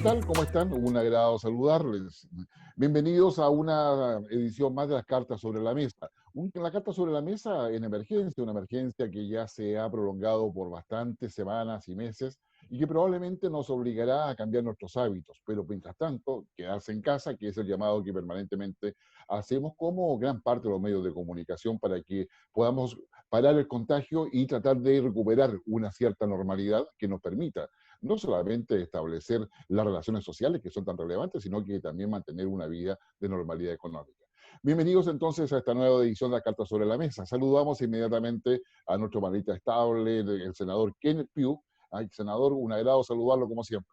tal? ¿Cómo están? Un agrado saludarles. Bienvenidos a una edición más de las cartas sobre la mesa. La carta sobre la mesa en emergencia, una emergencia que ya se ha prolongado por bastantes semanas y meses y que probablemente nos obligará a cambiar nuestros hábitos. Pero mientras tanto, quedarse en casa, que es el llamado que permanentemente hacemos como gran parte de los medios de comunicación para que podamos parar el contagio y tratar de recuperar una cierta normalidad que nos permita no solamente establecer las relaciones sociales que son tan relevantes, sino que también mantener una vida de normalidad económica. Bienvenidos entonces a esta nueva edición de la Carta sobre la Mesa. Saludamos inmediatamente a nuestro panelista estable, el senador Kenneth Pugh. Ay, senador, un agrado saludarlo como siempre.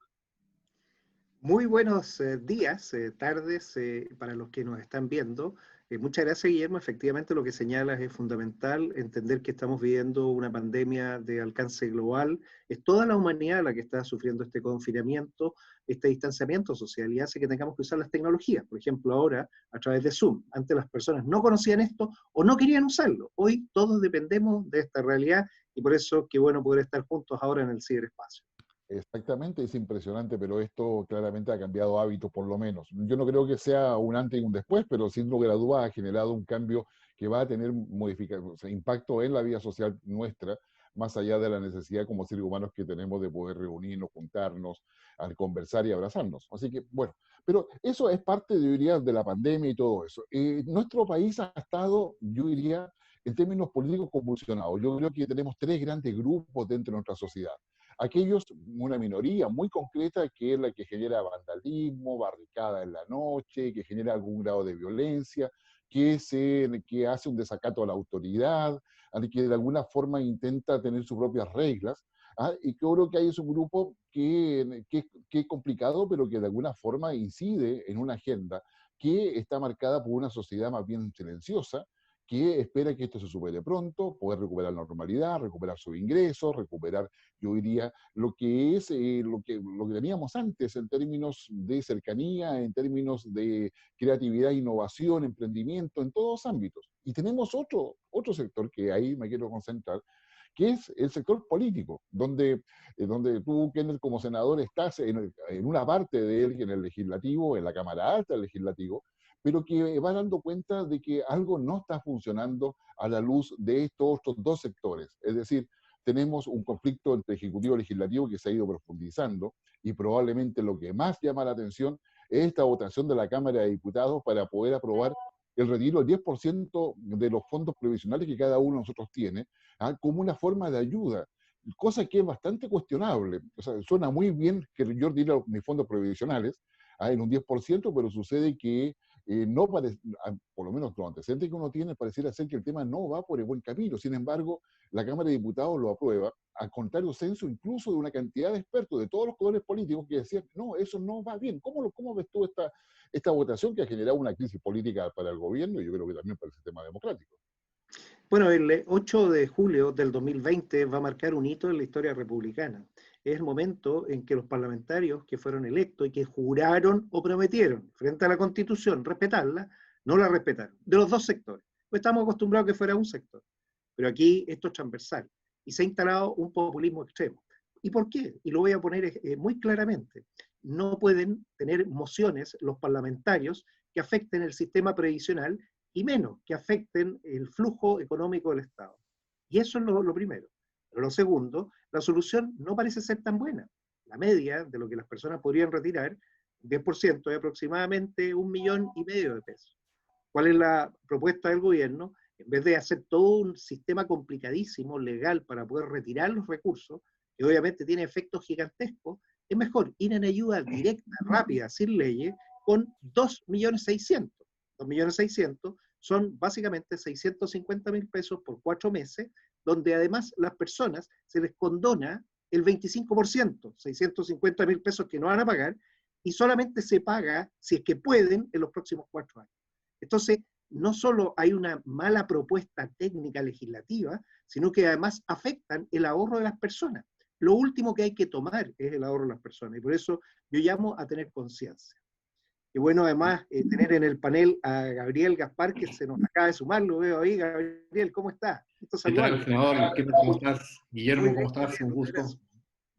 Muy buenos días, tardes para los que nos están viendo. Muchas gracias, Guillermo. Efectivamente, lo que señalas es fundamental, entender que estamos viviendo una pandemia de alcance global. Es toda la humanidad la que está sufriendo este confinamiento, este distanciamiento social, y hace que tengamos que usar las tecnologías. Por ejemplo, ahora, a través de Zoom. Antes las personas no conocían esto o no querían usarlo. Hoy todos dependemos de esta realidad y por eso qué bueno poder estar juntos ahora en el ciberespacio. Exactamente, es impresionante, pero esto claramente ha cambiado hábitos por lo menos. Yo no creo que sea un antes y un después, pero sin lugar a dudas ha generado un cambio que va a tener o sea, impacto en la vida social nuestra, más allá de la necesidad como seres humanos que tenemos de poder reunirnos, juntarnos, a conversar y abrazarnos. Así que, bueno, pero eso es parte, yo diría, de la pandemia y todo eso. Nuestro país ha estado, yo diría, en términos políticos convulsionados. Yo creo que tenemos tres grandes grupos dentro de nuestra sociedad. Aquellos, una minoría muy concreta, que es la que genera vandalismo, barricada en la noche, que genera algún grado de violencia, que hace un desacato a la autoridad, que de alguna forma intenta tener sus propias reglas. Y creo que hay un grupo que es complicado, pero que de alguna forma incide en una agenda que está marcada por una sociedad más bien silenciosa, que espera que esto se supere pronto, poder recuperar la normalidad, recuperar sus ingresos, recuperar, yo diría, lo que es lo que teníamos antes en términos de cercanía, en términos de creatividad, innovación, emprendimiento, en todos los ámbitos. Y tenemos otro sector que ahí me quiero concentrar, que es el sector político, donde tú, Kenneth, como senador, estás en una parte de él, en el legislativo, en la Cámara Alta del Legislativo, pero que va dando cuenta de que algo no está funcionando a la luz de estos otros dos sectores. Es decir, tenemos un conflicto entre ejecutivo y legislativo que se ha ido profundizando y probablemente lo que más llama la atención es esta votación de la Cámara de Diputados para poder aprobar el retiro del 10% de los fondos previsionales que cada uno de nosotros tiene, como una forma de ayuda, cosa que es bastante cuestionable. O sea, suena muy bien que yo retire mis fondos previsionales en un 10%, pero sucede que no por lo menos los antecedentes que uno tiene, pareciera ser que el tema no va por el buen camino. Sin embargo, la Cámara de Diputados lo aprueba, al contrario censo incluso de una cantidad de expertos de todos los colores políticos que decían, no, eso no va bien. ¿Cómo ves tú esta votación que ha generado una crisis política para el gobierno y yo creo que también para el sistema democrático? Bueno, el 8 de julio del 2020 va a marcar un hito en la historia republicana. Es el momento en que los parlamentarios que fueron electos y que juraron o prometieron frente a la Constitución respetarla, no la respetaron, de los dos sectores. Pues estamos acostumbrados a que fuera un sector, pero aquí esto es transversal y se ha instalado un populismo extremo. ¿Y por qué? Y lo voy a poner muy claramente. No pueden tener mociones los parlamentarios que afecten el sistema previsional y menos que afecten el flujo económico del Estado. Y eso es lo primero. Pero lo segundo, la solución no parece ser tan buena. La media de lo que las personas podrían retirar, 10%, es aproximadamente 1,5 millones de pesos. ¿Cuál es la propuesta del gobierno? En vez de hacer todo un sistema complicadísimo, legal, para poder retirar los recursos, que obviamente tiene efectos gigantescos, es mejor ir en ayuda directa, rápida, sin leyes, con 2,600,000. 2,600,000 son básicamente 650,000 pesos por 4 meses, donde además las personas se les condona el 25%, 650,000 pesos que no van a pagar, y solamente se paga, si es que pueden, en los próximos 4 años. Entonces, no solo hay una mala propuesta técnica legislativa, sino que además afectan el ahorro de las personas. Lo último que hay que tomar es el ahorro de las personas, y por eso yo llamo a tener conciencia. Y bueno, además, tener en el panel a Gabriel Gaspar, que se nos acaba de sumar, lo veo ahí. Gabriel, ¿cómo estás? ¿Qué tal, senador? ¿Qué tal? ¿Cómo estás? Guillermo, ¿cómo estás? Un gusto.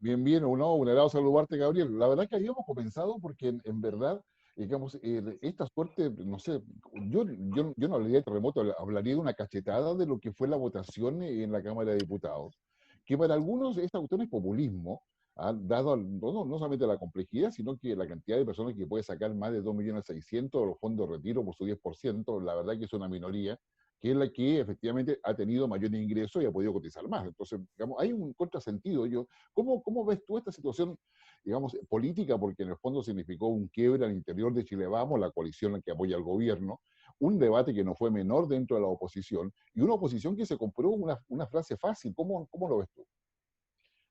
Bien, bien, no, un agrado saludarte, Gabriel. La verdad que habíamos comenzado porque en verdad, digamos, esta suerte, no sé, yo no hablaría de terremoto, hablaría de una cachetada de lo que fue la votación en la Cámara de Diputados, que para algunos esta cuestión es populismo, dado no solamente la complejidad, sino que la cantidad de personas que puede sacar más de 2.600.000 de los fondos de retiro por su 10%, la verdad que es una minoría, que es la que efectivamente ha tenido mayor ingreso y ha podido cotizar más. Entonces, digamos, hay un contrasentido. ¿Cómo ves tú esta situación, digamos, política? Porque en el fondo significó un quiebre al interior de Chile Vamos, la coalición que apoya al gobierno, un debate que no fue menor dentro de la oposición y una oposición que se compró una frase fácil. ¿Cómo lo ves tú?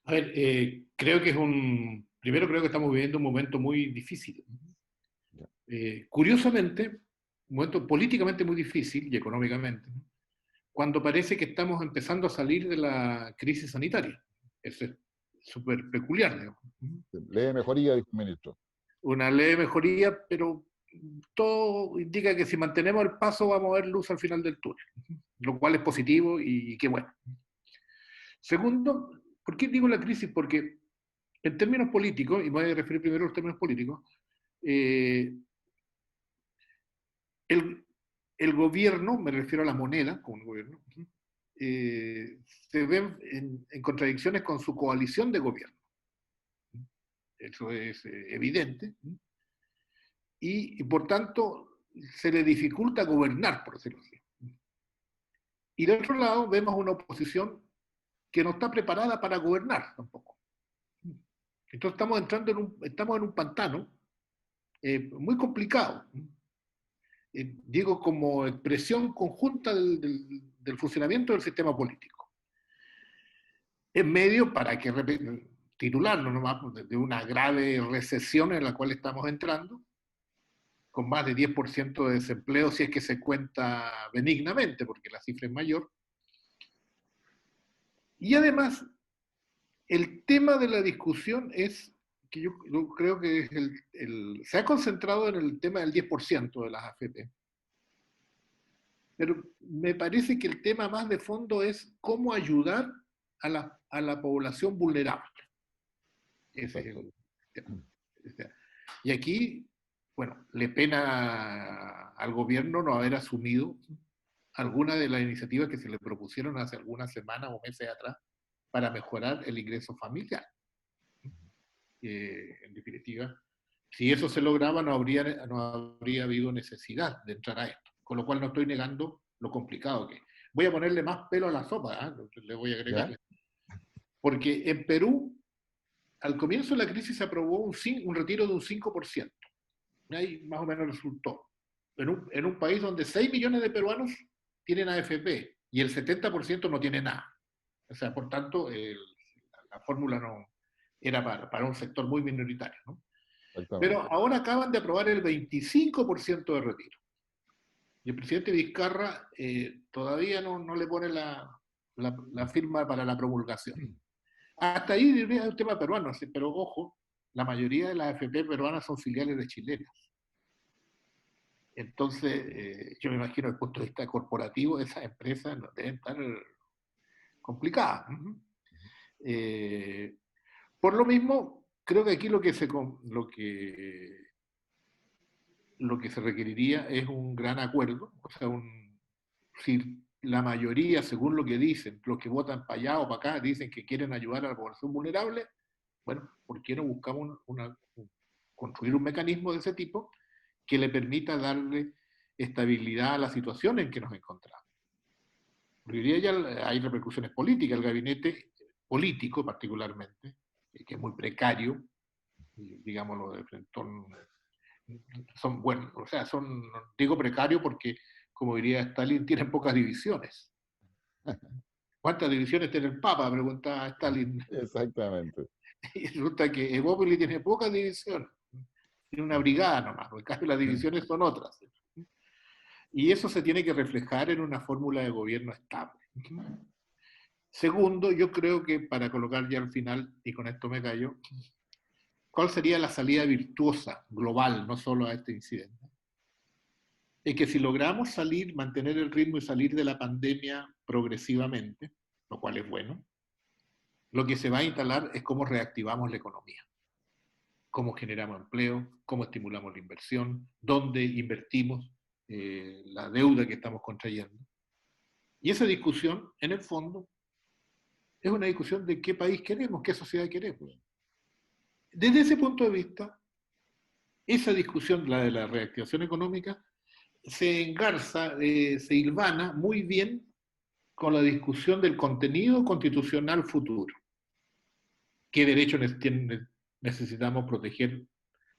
A ver, creo que primero creo que estamos viviendo un momento muy difícil. Ya. Curiosamente, un momento políticamente muy difícil y económicamente, ¿no? Cuando parece que estamos empezando a salir de la crisis sanitaria. Eso es súper peculiar, digamos. Leve mejoría, dijo el ministro. Una leve mejoría, pero todo indica que si mantenemos el paso vamos a ver luz al final del túnel, lo cual es positivo y qué bueno. Segundo, ¿por qué digo la crisis? Porque en términos políticos, y me voy a referir primero a los términos políticos, eh, el, el gobierno, me refiero a la moneda como el gobierno, se ve en contradicciones con su coalición de gobierno. Eso es evidente. Y por tanto se le dificulta gobernar, por decirlo así. Y de otro lado vemos una oposición que no está preparada para gobernar tampoco. Entonces estamos en un pantano muy complicado. Digo, como expresión conjunta del funcionamiento del sistema político. En medio, para que titularlo nomás, de una grave recesión en la cual estamos entrando, con más de 10% de desempleo si es que se cuenta benignamente, porque la cifra es mayor. Y además, el tema de la discusión es que yo creo que es se ha concentrado en el tema del 10% de las AFP. Pero me parece que el tema más de fondo es cómo ayudar a la población vulnerable. Ese es el tema. Y aquí, bueno, le pena al gobierno no haber asumido alguna de las iniciativas que se le propusieron hace algunas semanas o meses atrás para mejorar el ingreso familiar. En definitiva, si eso se lograba, no habría habido necesidad de entrar a esto. Con lo cual no estoy negando lo complicado que es. Voy a ponerle más pelo a la sopa, le voy a agregarle. Porque en Perú, al comienzo de la crisis se aprobó un retiro de un 5%. Ahí más o menos resultó. En un país donde 6 millones de peruanos tienen AFP y el 70% no tiene nada. O sea, por tanto, la fórmula no era para un sector muy minoritario, ¿no? Pero ahora acaban de aprobar el 25% de retiro. Y el presidente Vizcarra todavía no le pone la firma para la promulgación. Hasta ahí diría el tema peruano, pero ojo, la mayoría de las AFP peruanas son filiales de chilenas. Entonces, yo me imagino desde el punto de vista corporativo, esas empresas deben estar complicadas. Por lo mismo, creo que aquí lo que se requeriría es un gran acuerdo, o sea, si la mayoría, según lo que dicen, los que votan para allá o para acá, dicen que quieren ayudar a la población vulnerable, bueno, ¿por qué no buscamos construir un mecanismo de ese tipo que le permita darle estabilidad a la situación en que nos encontramos? Porque hoy día ya hay repercusiones políticas, el gabinete político particularmente, que es muy precario, digámoslo de frente, son buenos, o sea, digo precario porque, como diría Stalin, tienen pocas divisiones. ¿Cuántas divisiones tiene el Papa? Preguntaba Stalin. Exactamente. Y resulta que Evópolis tiene pocas divisiones. Tiene una brigada nomás, en cambio las divisiones son otras. Y eso se tiene que reflejar en una fórmula de gobierno estable. Segundo, yo creo que para colocar ya al final, y con esto me callo, ¿cuál sería la salida virtuosa, global, no solo a este incidente? Es que si logramos salir, mantener el ritmo y salir de la pandemia progresivamente, lo cual es bueno, Lo que se va a instalar es cómo reactivamos la economía, cómo generamos empleo, cómo estimulamos la inversión, dónde invertimos la deuda que estamos contrayendo. Y esa discusión, en el fondo, es una discusión de qué país queremos, qué sociedad queremos. Desde ese punto de vista, esa discusión, la de la reactivación económica, se engarza, se hilvana muy bien con la discusión del contenido constitucional futuro. ¿Qué derechos necesitamos proteger,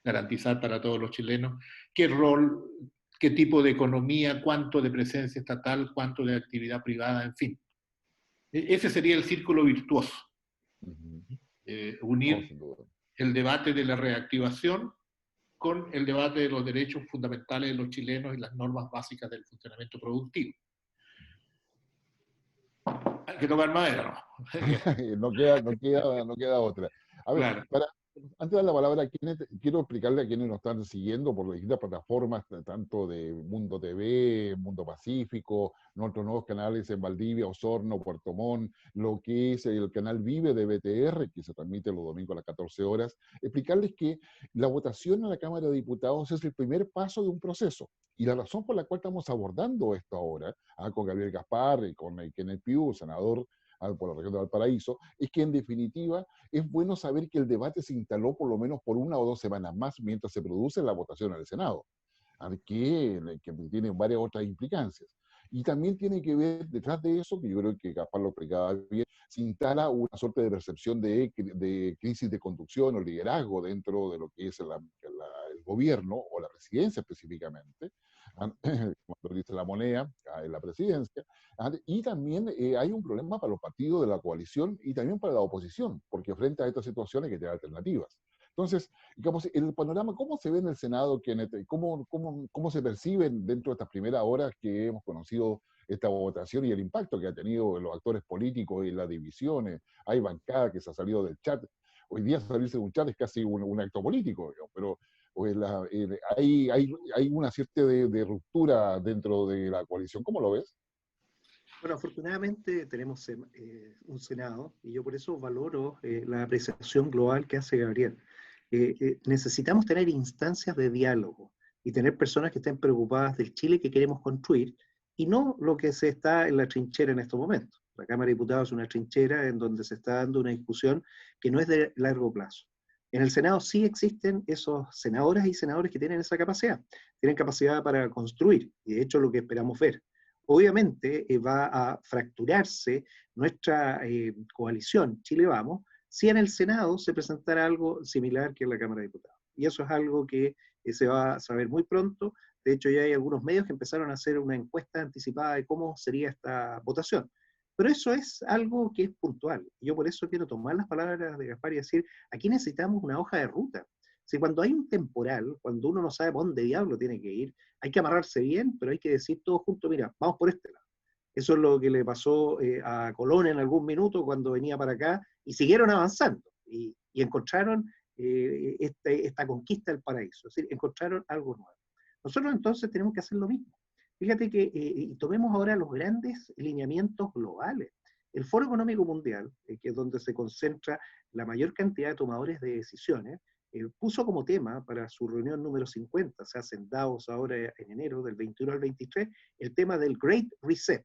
garantizar para todos los chilenos? ¿Qué rol, qué tipo de economía, cuánto de presencia estatal, cuánto de actividad privada, en fin? Ese sería el círculo virtuoso. Unir el debate de la reactivación con el debate de los derechos fundamentales de los chilenos y las normas básicas del funcionamiento productivo. Hay que tocar madera, ¿no? no queda otra. A ver, claro. antes de dar la palabra, quiero explicarle a quienes nos están siguiendo por las distintas plataformas, tanto de Mundo TV, Mundo Pacífico, nuestros nuevos canales en Valdivia, Osorno, Puerto Montt, lo que es el canal Vive de BTR, que se transmite los domingos a las 14 horas, explicarles que la votación a la Cámara de Diputados es el primer paso de un proceso. Y la razón por la cual estamos abordando esto ahora, con Gabriel Gaspar y con Kenneth Pugh, senador por la región de Valparaíso, es que en definitiva es bueno saber que el debate se instaló por lo menos por 1 o 2 semanas más mientras se produce la votación en el Senado, que tiene varias otras implicancias. Y también tiene que ver, detrás de eso, que yo creo que Gaspar lo explicaba bien, se instala una suerte de percepción de crisis de conducción o liderazgo dentro de lo que es el gobierno o la presidencia específicamente, como lo dice la moneda, en la presidencia, y también hay un problema para los partidos de la coalición y también para la oposición, porque frente a estas situaciones hay que tener alternativas. Entonces, digamos, el panorama, ¿cómo se ve en el Senado? ¿Cómo se perciben dentro de estas primeras horas que hemos conocido esta votación y el impacto que ha tenido en los actores políticos y las divisiones? Hay bancada que se ha salido del chat. Hoy día salirse de un chat es casi un acto político, digamos, pero hay una cierta de ruptura dentro de la coalición. ¿Cómo lo ves? Bueno, afortunadamente tenemos un Senado y yo por eso valoro la apreciación global que hace Gabriel. Necesitamos tener instancias de diálogo y tener personas que estén preocupadas del Chile que queremos construir y no lo que se está en la trinchera en estos momentos. La Cámara de Diputados es una trinchera en donde se está dando una discusión que no es de largo plazo. En el Senado sí existen esos senadoras y senadores que tienen esa capacidad, tienen capacidad para construir, y de hecho lo que esperamos ver. Obviamente va a fracturarse nuestra coalición Chile Vamos si en el Senado se presentara algo similar que en la Cámara de Diputados. Y eso es algo que se va a saber muy pronto. De hecho, ya hay algunos medios que empezaron a hacer una encuesta anticipada de cómo sería esta votación. Pero eso es algo que es puntual. Yo por eso quiero tomar las palabras de Gaspar y decir, aquí necesitamos una hoja de ruta. Si cuando hay un temporal, cuando uno no sabe por dónde diablo tiene que ir, hay que amarrarse bien, pero hay que decir todos juntos, mira, vamos por este lado. Eso es lo que le pasó a Colón en algún minuto cuando venía para acá y siguieron avanzando y encontraron esta conquista del paraíso, es decir, encontraron algo nuevo. Nosotros entonces tenemos que hacer lo mismo. Fíjate que y tomemos ahora los grandes lineamientos globales. El Foro Económico Mundial, que es donde se concentra la mayor cantidad de tomadores de decisiones, puso como tema para su reunión número 50, se hace en Davos ahora en enero, del 21 al 23, el tema del Great Reset,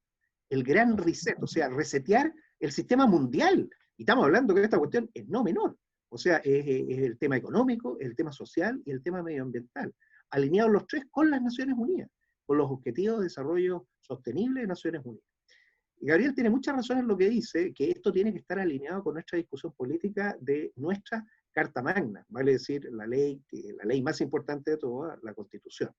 el gran reset, o sea, resetear el sistema mundial. Y estamos hablando que esta cuestión es no menor. O sea, es el tema económico, el tema social y el tema medioambiental, alineados los tres con las Naciones Unidas, con los Objetivos de Desarrollo Sostenible de Naciones Unidas. Y Gabriel tiene mucha razón en lo que dice, que esto tiene que estar alineado con nuestra discusión política de nuestra Carta Magna, vale decir, la ley más importante de todas, la Constitución.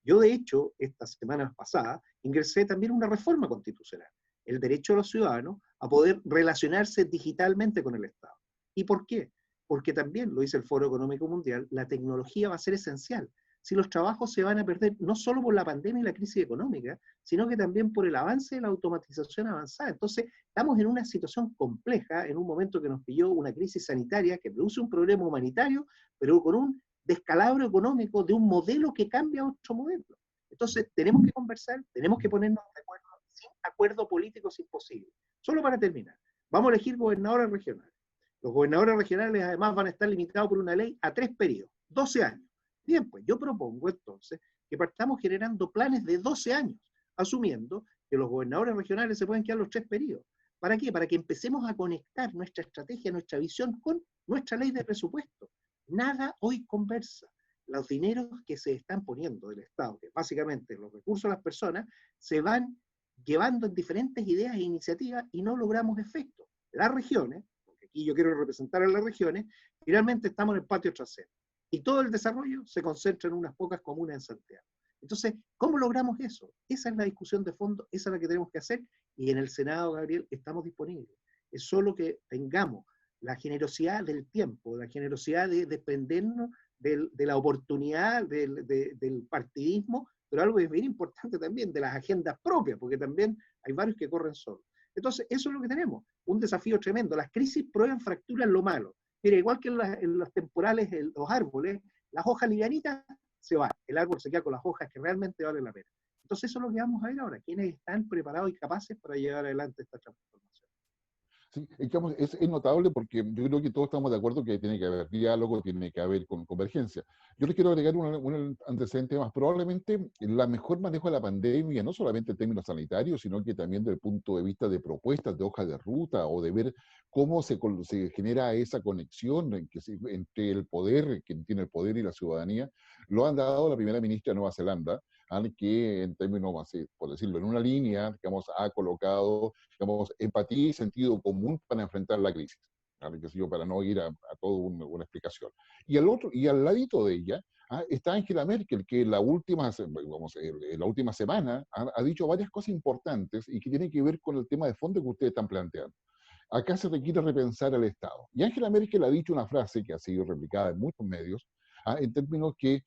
Yo, de hecho, estas semanas pasadas, ingresé también una reforma constitucional, el derecho de los ciudadanos a poder relacionarse digitalmente con el Estado. ¿Y por qué? Porque también, lo dice el Foro Económico Mundial, la tecnología va a ser esencial. Si los trabajos se van a perder no solo por la pandemia y la crisis económica, sino que también por el avance de la automatización avanzada. Entonces, estamos en una situación compleja, en un momento que nos pilló una crisis sanitaria que produce un problema humanitario, pero con un descalabro económico de un modelo que cambia a otro modelo. Entonces, tenemos que conversar, tenemos que ponernos de acuerdo. Sin acuerdo político es imposible. Solo para terminar, vamos a elegir gobernadores regionales. Los gobernadores regionales además van a estar limitados por una ley a 3 periodos, 12 años. Bien, pues yo propongo entonces que partamos generando planes de 12 años, asumiendo que los gobernadores regionales se pueden quedar los 3 periodos. ¿Para qué? Para que empecemos a conectar nuestra estrategia, nuestra visión con nuestra ley de presupuesto. Nada hoy conversa. Los dineros que se están poniendo del Estado, que básicamente los recursos de las personas, se van llevando en diferentes ideas e iniciativas y no logramos efectos. Las regiones, porque aquí yo quiero representar a las regiones, finalmente estamos en el patio trasero. Y todo el desarrollo se concentra en unas pocas comunas en Santiago. Entonces, ¿cómo logramos eso? Esa es la discusión de fondo, esa es la que tenemos que hacer, y en el Senado, Gabriel, estamos disponibles. Es solo que tengamos la generosidad del tiempo, la generosidad de desprendernos de la oportunidad del partidismo, pero algo que es bien importante también, de las agendas propias, porque también hay varios que corren solos. Entonces, eso es lo que tenemos, un desafío tremendo. Las crisis prueban fracturas lo malo. Mira, igual que en los temporales, en los árboles, las hojas livianitas se van, el árbol se queda con las hojas que realmente valen la pena. Entonces eso es lo que vamos a ver ahora, quiénes están preparados y capaces para llevar adelante esta transformación. Sí, digamos, es notable porque yo creo que todos estamos de acuerdo que tiene que haber diálogo, tiene que haber convergencia. Yo les quiero agregar un antecedente más. Probablemente la mejor manejo de la pandemia, no solamente en términos sanitarios, sino que también desde el punto de vista de propuestas, de hojas de ruta o de ver cómo se genera esa conexión entre el poder, quien tiene el poder y la ciudadanía, lo han dado la primera ministra de Nueva Zelanda, que en términos, así, por decirlo, en una línea, digamos, ha colocado, digamos, empatía y sentido común para enfrentar la crisis, para no ir a toda una explicación. Y al ladito de ella está Angela Merkel, que en la última semana ha dicho varias cosas importantes y que tienen que ver con el tema de fondo que ustedes están planteando. Acá se requiere repensar el Estado. Y Angela Merkel ha dicho una frase que ha sido replicada en muchos medios, en términos que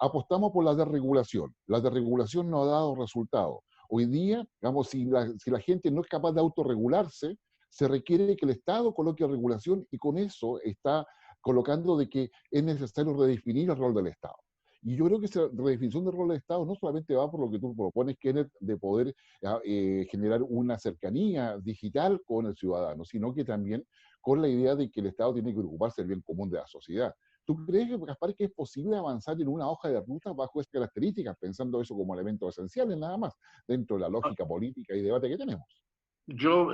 apostamos por la desregulación. La desregulación no ha dado resultado. Hoy día, digamos, si la gente no es capaz de autorregularse, se requiere que el Estado coloque regulación y con eso está colocando de que es necesario redefinir el rol del Estado. Y yo creo que esa redefinición del rol del Estado no solamente va por lo que tú propones, Kenneth, de poder generar una cercanía digital con el ciudadano, sino que también con la idea de que el Estado tiene que preocuparse del bien común de la sociedad. ¿Tú crees, Gaspar, que es posible avanzar en una hoja de ruta bajo estas características, pensando eso como elementos esenciales nada más, dentro de la lógica política y debate que tenemos? Yo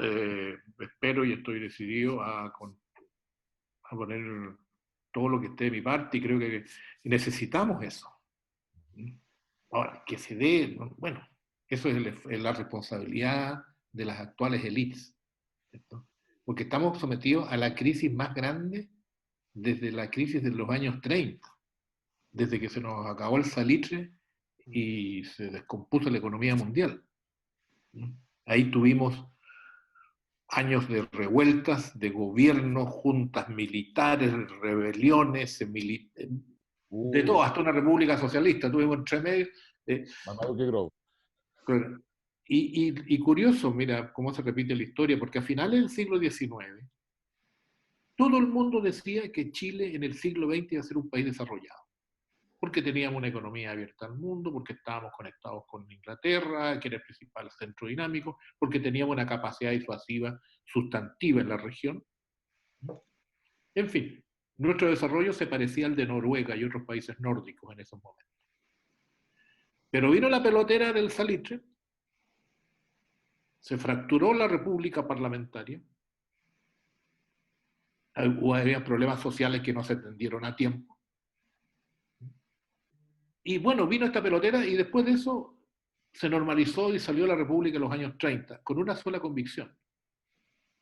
espero y estoy decidido a poner todo lo que esté de mi parte y creo que necesitamos eso. Ahora, que se dé, bueno, eso es la responsabilidad de las actuales élites, ¿cierto? Porque estamos sometidos a la crisis más grande desde la crisis de los años 30, desde que se nos acabó el salitre y se descompuso la economía mundial. Ahí tuvimos años de revueltas, de gobiernos, juntas militares, rebeliones, de todo, hasta una república socialista tuvimos entre medio. Y curioso, mira cómo se repite la historia, porque a finales del siglo XIX, todo el mundo decía que Chile en el siglo XX iba a ser un país desarrollado, porque teníamos una economía abierta al mundo, porque estábamos conectados con Inglaterra, que era el principal centro dinámico, porque teníamos una capacidad disuasiva sustantiva en la región. En fin, nuestro desarrollo se parecía al de Noruega y otros países nórdicos en esos momentos. Pero vino la pelotera del salitre, se fracturó la república parlamentaria, había problemas sociales que no se atendieron a tiempo. Y bueno, vino esta pelotera y después de eso se normalizó y salió la república en los años 30, con una sola convicción,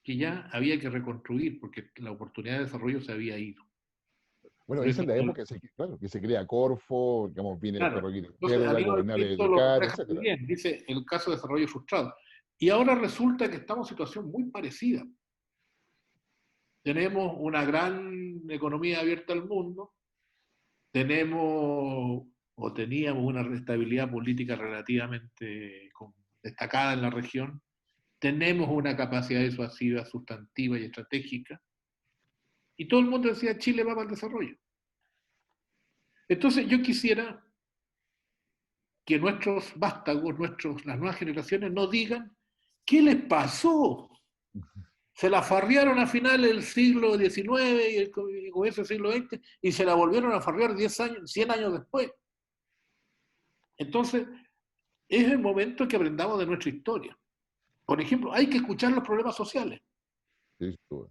que ya había que reconstruir porque la oportunidad de desarrollo se había ido. Bueno, esa es la época que se crea Corfo, digamos, viene el ferrocarril izquierdo, la gobernable de Car, etc. Bien, dice el caso de desarrollo frustrado. Y ahora resulta que estamos en una situación muy parecida. Tenemos una gran economía abierta al mundo, teníamos una estabilidad política relativamente destacada en la región, tenemos una capacidad disuasiva, sustantiva y estratégica, y todo el mundo decía Chile va para el desarrollo. Entonces yo quisiera que nuestros vástagos, las nuevas generaciones, nos digan qué les pasó. se la farrearon a finales del siglo XIX y el comienzo del siglo XX, y se la volvieron a farrear 10 años, 100 años después. Entonces, es el momento que aprendamos de nuestra historia. Por ejemplo, hay que escuchar los problemas sociales.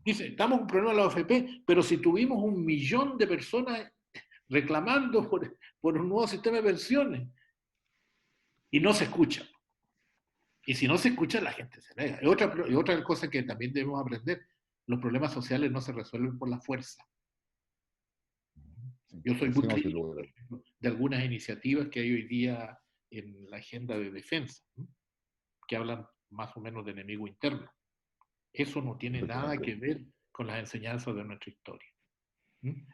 Dice, estamos en un problema de la OFP, pero si tuvimos 1 millón de personas reclamando por un nuevo sistema de pensiones, y no se escucha. Y si no se escucha, la gente se nega. Y otra cosa que también debemos aprender, los problemas sociales no se resuelven por la fuerza. Yo soy muy crítico de algunas iniciativas que hay hoy día en la agenda de defensa, ¿no?, que hablan más o menos de enemigo interno. Eso no tiene nada que ver con las enseñanzas de nuestra historia.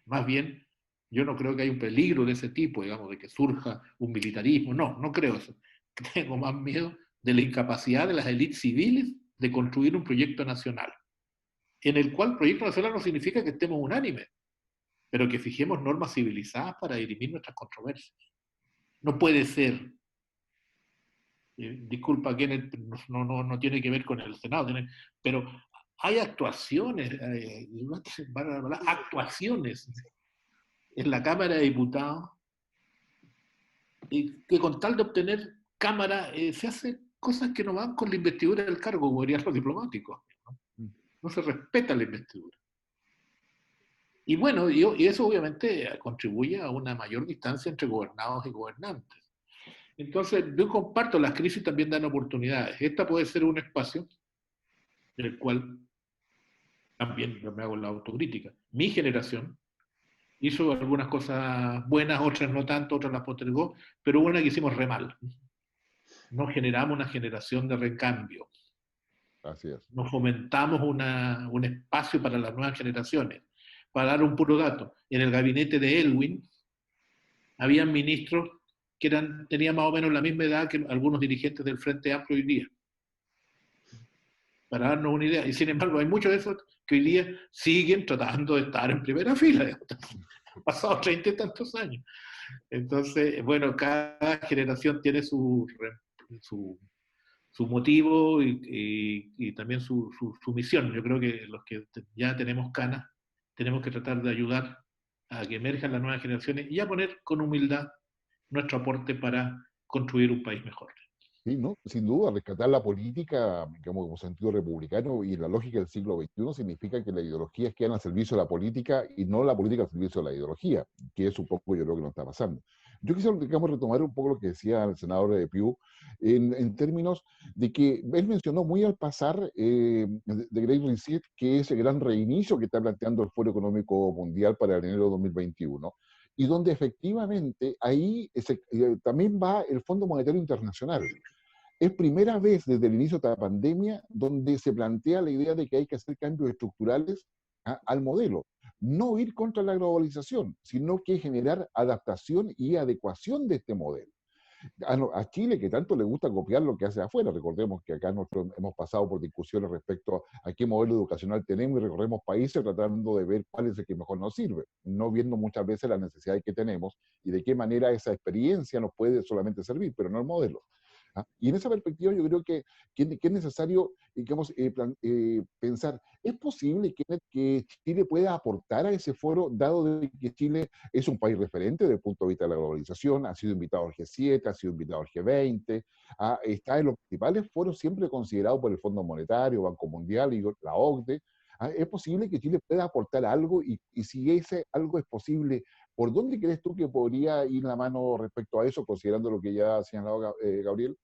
Más bien, yo no creo que haya un peligro de ese tipo, digamos, de que surja un militarismo. No, no creo eso. Tengo más miedo de la incapacidad de las élites civiles de construir un proyecto nacional, en el cual proyecto nacional no significa que estemos unánimes, pero que fijemos normas civilizadas para dirimir nuestras controversias. No puede ser, disculpa, Kenneth, no tiene que ver con el Senado, pero hay actuaciones en la Cámara de Diputados que con tal de obtener cámara se hace cosas que no van con la investidura del cargo, como dirían los diplomáticos. No se respeta la investidura. Y bueno, y eso obviamente contribuye a una mayor distancia entre gobernados y gobernantes. Entonces, yo comparto, las crisis también dan oportunidades. Esta puede ser un espacio en el cual también yo me hago la autocrítica. Mi generación hizo algunas cosas buenas, otras no tanto, otras las postergó, pero una que hicimos re mal. No generamos una generación de recambio. Así es. No fomentamos un espacio para las nuevas generaciones. Para dar un puro dato, en el gabinete de Elwin habían ministros que tenían más o menos la misma edad que algunos dirigentes del Frente Amplio hoy día. Para darnos una idea. Y sin embargo, hay muchos de esos que hoy día siguen tratando de estar en primera fila. Han pasado 30 y tantos años. Entonces, bueno, cada generación tiene su motivo y también su misión. Yo creo que los que ya tenemos canas tenemos que tratar de ayudar a que emerjan las nuevas generaciones y a poner con humildad nuestro aporte para construir un país mejor. Sí, ¿no? Sin duda, rescatar la política, digamos, como sentido republicano y la lógica del siglo XXI significa que las ideologías quedan al servicio de la política y no la política al servicio de la ideología, que es un poco yo creo que nos está pasando. Yo quisiera, digamos, retomar un poco lo que decía el senador de Piu, en términos de que él mencionó muy al pasar de Great Reset, que es el gran reinicio que está planteando el Foro Económico Mundial para el enero de 2021, y donde efectivamente ahí también va el Fondo Monetario Internacional. Es primera vez desde el inicio de la pandemia donde se plantea la idea de que hay que hacer cambios estructurales al modelo. No ir contra la globalización, sino que generar adaptación y adecuación de este modelo. A Chile, que tanto le gusta copiar lo que hace afuera, recordemos que acá nosotros hemos pasado por discusiones respecto a qué modelo educacional tenemos y recorremos países tratando de ver cuál es el que mejor nos sirve, no viendo muchas veces las necesidades que tenemos y de qué manera esa experiencia nos puede solamente servir, pero no el modelo. Y en esa perspectiva yo creo que es necesario, digamos, pensar, ¿es posible que Chile pueda aportar a ese foro, dado de que Chile es un país referente desde el punto de vista de la globalización, ha sido invitado al G7, ha sido invitado al G20, está en los principales foros siempre considerados por el Fondo Monetario, Banco Mundial y la OCDE? ¿Es posible que Chile pueda aportar algo? Y si ese algo es posible, ¿por dónde crees tú que podría ir la mano respecto a eso, considerando lo que ya ha señalado Gabriel?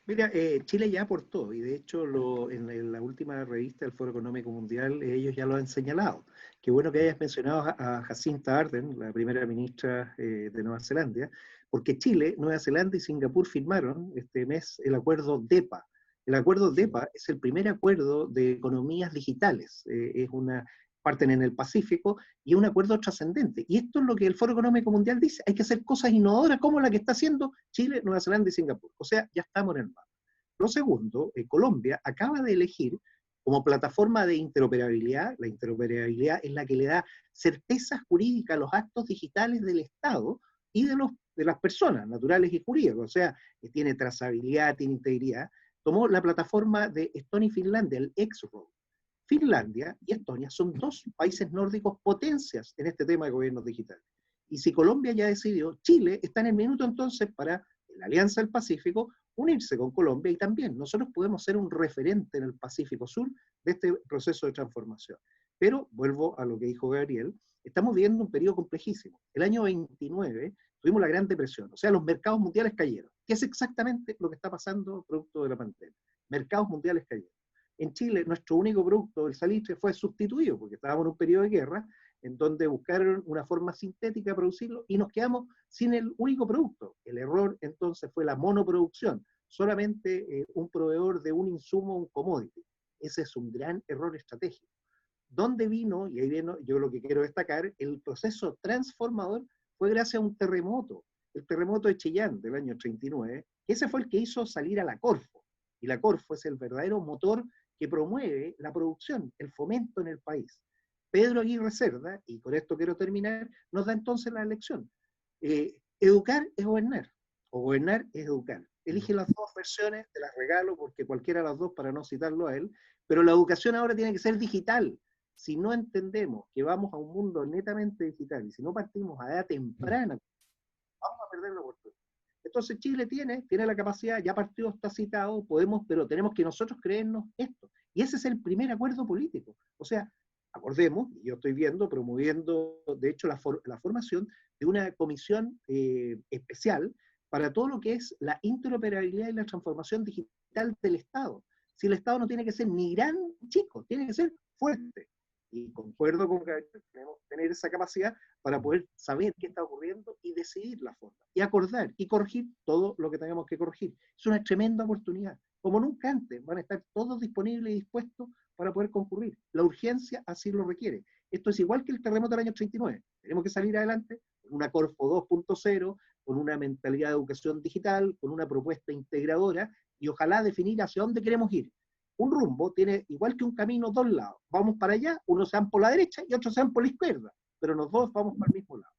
Mira, Chile ya aportó, y de hecho en la última revista del Foro Económico Mundial ellos ya lo han señalado. Qué bueno que hayas mencionado a Jacinta Ardern, la primera ministra de Nueva Zelanda, porque Chile, Nueva Zelanda y Singapur firmaron este mes el acuerdo DEPA. El acuerdo DEPA es el primer acuerdo de economías digitales, parten en el Pacífico, y es un acuerdo trascendente. Y esto es lo que el Foro Económico Mundial dice, hay que hacer cosas innovadoras como la que está haciendo Chile, Nueva Zelanda y Singapur. O sea, ya estamos en el mapa. Lo segundo, Colombia acaba de elegir como plataforma de interoperabilidad, la interoperabilidad es la que le da certeza jurídica a los actos digitales del Estado y de las personas naturales y jurídicas, o sea, que tiene trazabilidad, tiene integridad, tomó la plataforma de Estonia y Finlandia, el X-Road. Finlandia y Estonia son dos países nórdicos potencias en este tema de gobiernos digitales. Y si Colombia ya decidió, Chile está en el minuto entonces para la Alianza del Pacífico unirse con Colombia, y también nosotros podemos ser un referente en el Pacífico Sur de este proceso de transformación. Pero vuelvo a lo que dijo Gabriel, estamos viviendo un periodo complejísimo. El año 29 tuvimos la Gran Depresión, o sea, los mercados mundiales cayeron, que es exactamente lo que está pasando producto de la pandemia. Mercados mundiales cayeron. En Chile, nuestro único producto, el salitre, fue sustituido, porque estábamos en un periodo de guerra, en donde buscaron una forma sintética de producirlo, y nos quedamos sin el único producto. El error, entonces, fue la monoproducción, solamente un proveedor de un insumo, un commodity. Ese es un gran error estratégico. ¿Dónde vino? Y ahí viene, yo lo que quiero destacar, el proceso transformador fue gracias a un terremoto, el terremoto de Chillán del año 39, que ese fue el que hizo salir a la Corfo, y la Corfo es el verdadero motor que promueve la producción, el fomento en el país. Pedro Aguirre Cerda, y con esto quiero terminar, nos da entonces la lección. Educar es gobernar, o gobernar es educar. Elige las dos versiones, te las regalo porque cualquiera de las dos para no citarlo a él, pero la educación ahora tiene que ser digital. Si no entendemos que vamos a un mundo netamente digital, y si no partimos a edad temprana, vamos a perder la oportunidad. Entonces Chile tiene la capacidad, ya partido está citado, podemos, pero tenemos que nosotros creernos esto. Y ese es el primer acuerdo político. O sea, acordemos, y yo estoy viendo, promoviendo, de hecho, la formación de una comisión especial para todo lo que es la interoperabilidad y la transformación digital del Estado. Si el Estado no tiene que ser ni gran ni chico, tiene que ser fuerte. Y concuerdo con que tenemos que tener esa capacidad para poder saber qué está ocurriendo y decidir la forma, y acordar y corregir todo lo que tengamos que corregir. Es una tremenda oportunidad. Como nunca antes, van a estar todos disponibles y dispuestos para poder concurrir. La urgencia así lo requiere. Esto es igual que el terremoto del año 39. Tenemos que salir adelante con una Corfo 2.0, con una mentalidad de educación digital, con una propuesta integradora, y ojalá definir hacia dónde queremos ir. Un rumbo tiene, igual que un camino, dos lados. Vamos para allá, unos se van por la derecha y otros se van por la izquierda, pero los dos vamos para el mismo lado.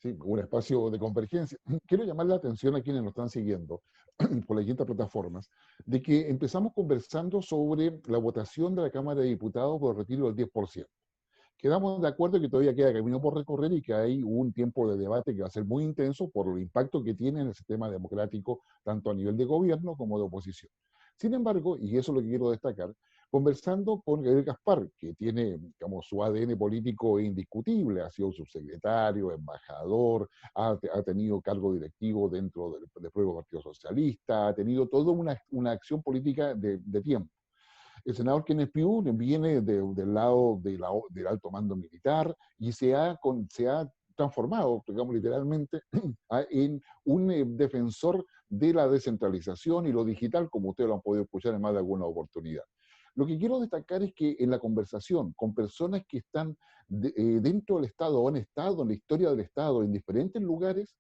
Sí, un espacio de convergencia. Quiero llamar la atención a quienes nos están siguiendo por las distintas plataformas, de que empezamos conversando sobre la votación de la Cámara de Diputados por el retiro del 10%. Quedamos de acuerdo que todavía queda camino por recorrer y que hay un tiempo de debate que va a ser muy intenso por el impacto que tiene en el sistema democrático, tanto a nivel de gobierno como de oposición. Sin embargo, y eso es lo que quiero destacar, conversando con Gabriel Gaspar, que tiene, digamos, su ADN político indiscutible, ha sido subsecretario, embajador, ha tenido cargo directivo dentro del propio Partido Socialista, ha tenido toda una acción política de tiempo. El senador Kenneth Pugh viene del lado del alto mando militar y se ha transformado, digamos literalmente, en un defensor de la descentralización y lo digital, como ustedes lo han podido escuchar en más de alguna oportunidad. Lo que quiero destacar es que en la conversación con personas que están dentro del Estado o han estado en la historia del Estado en diferentes lugares,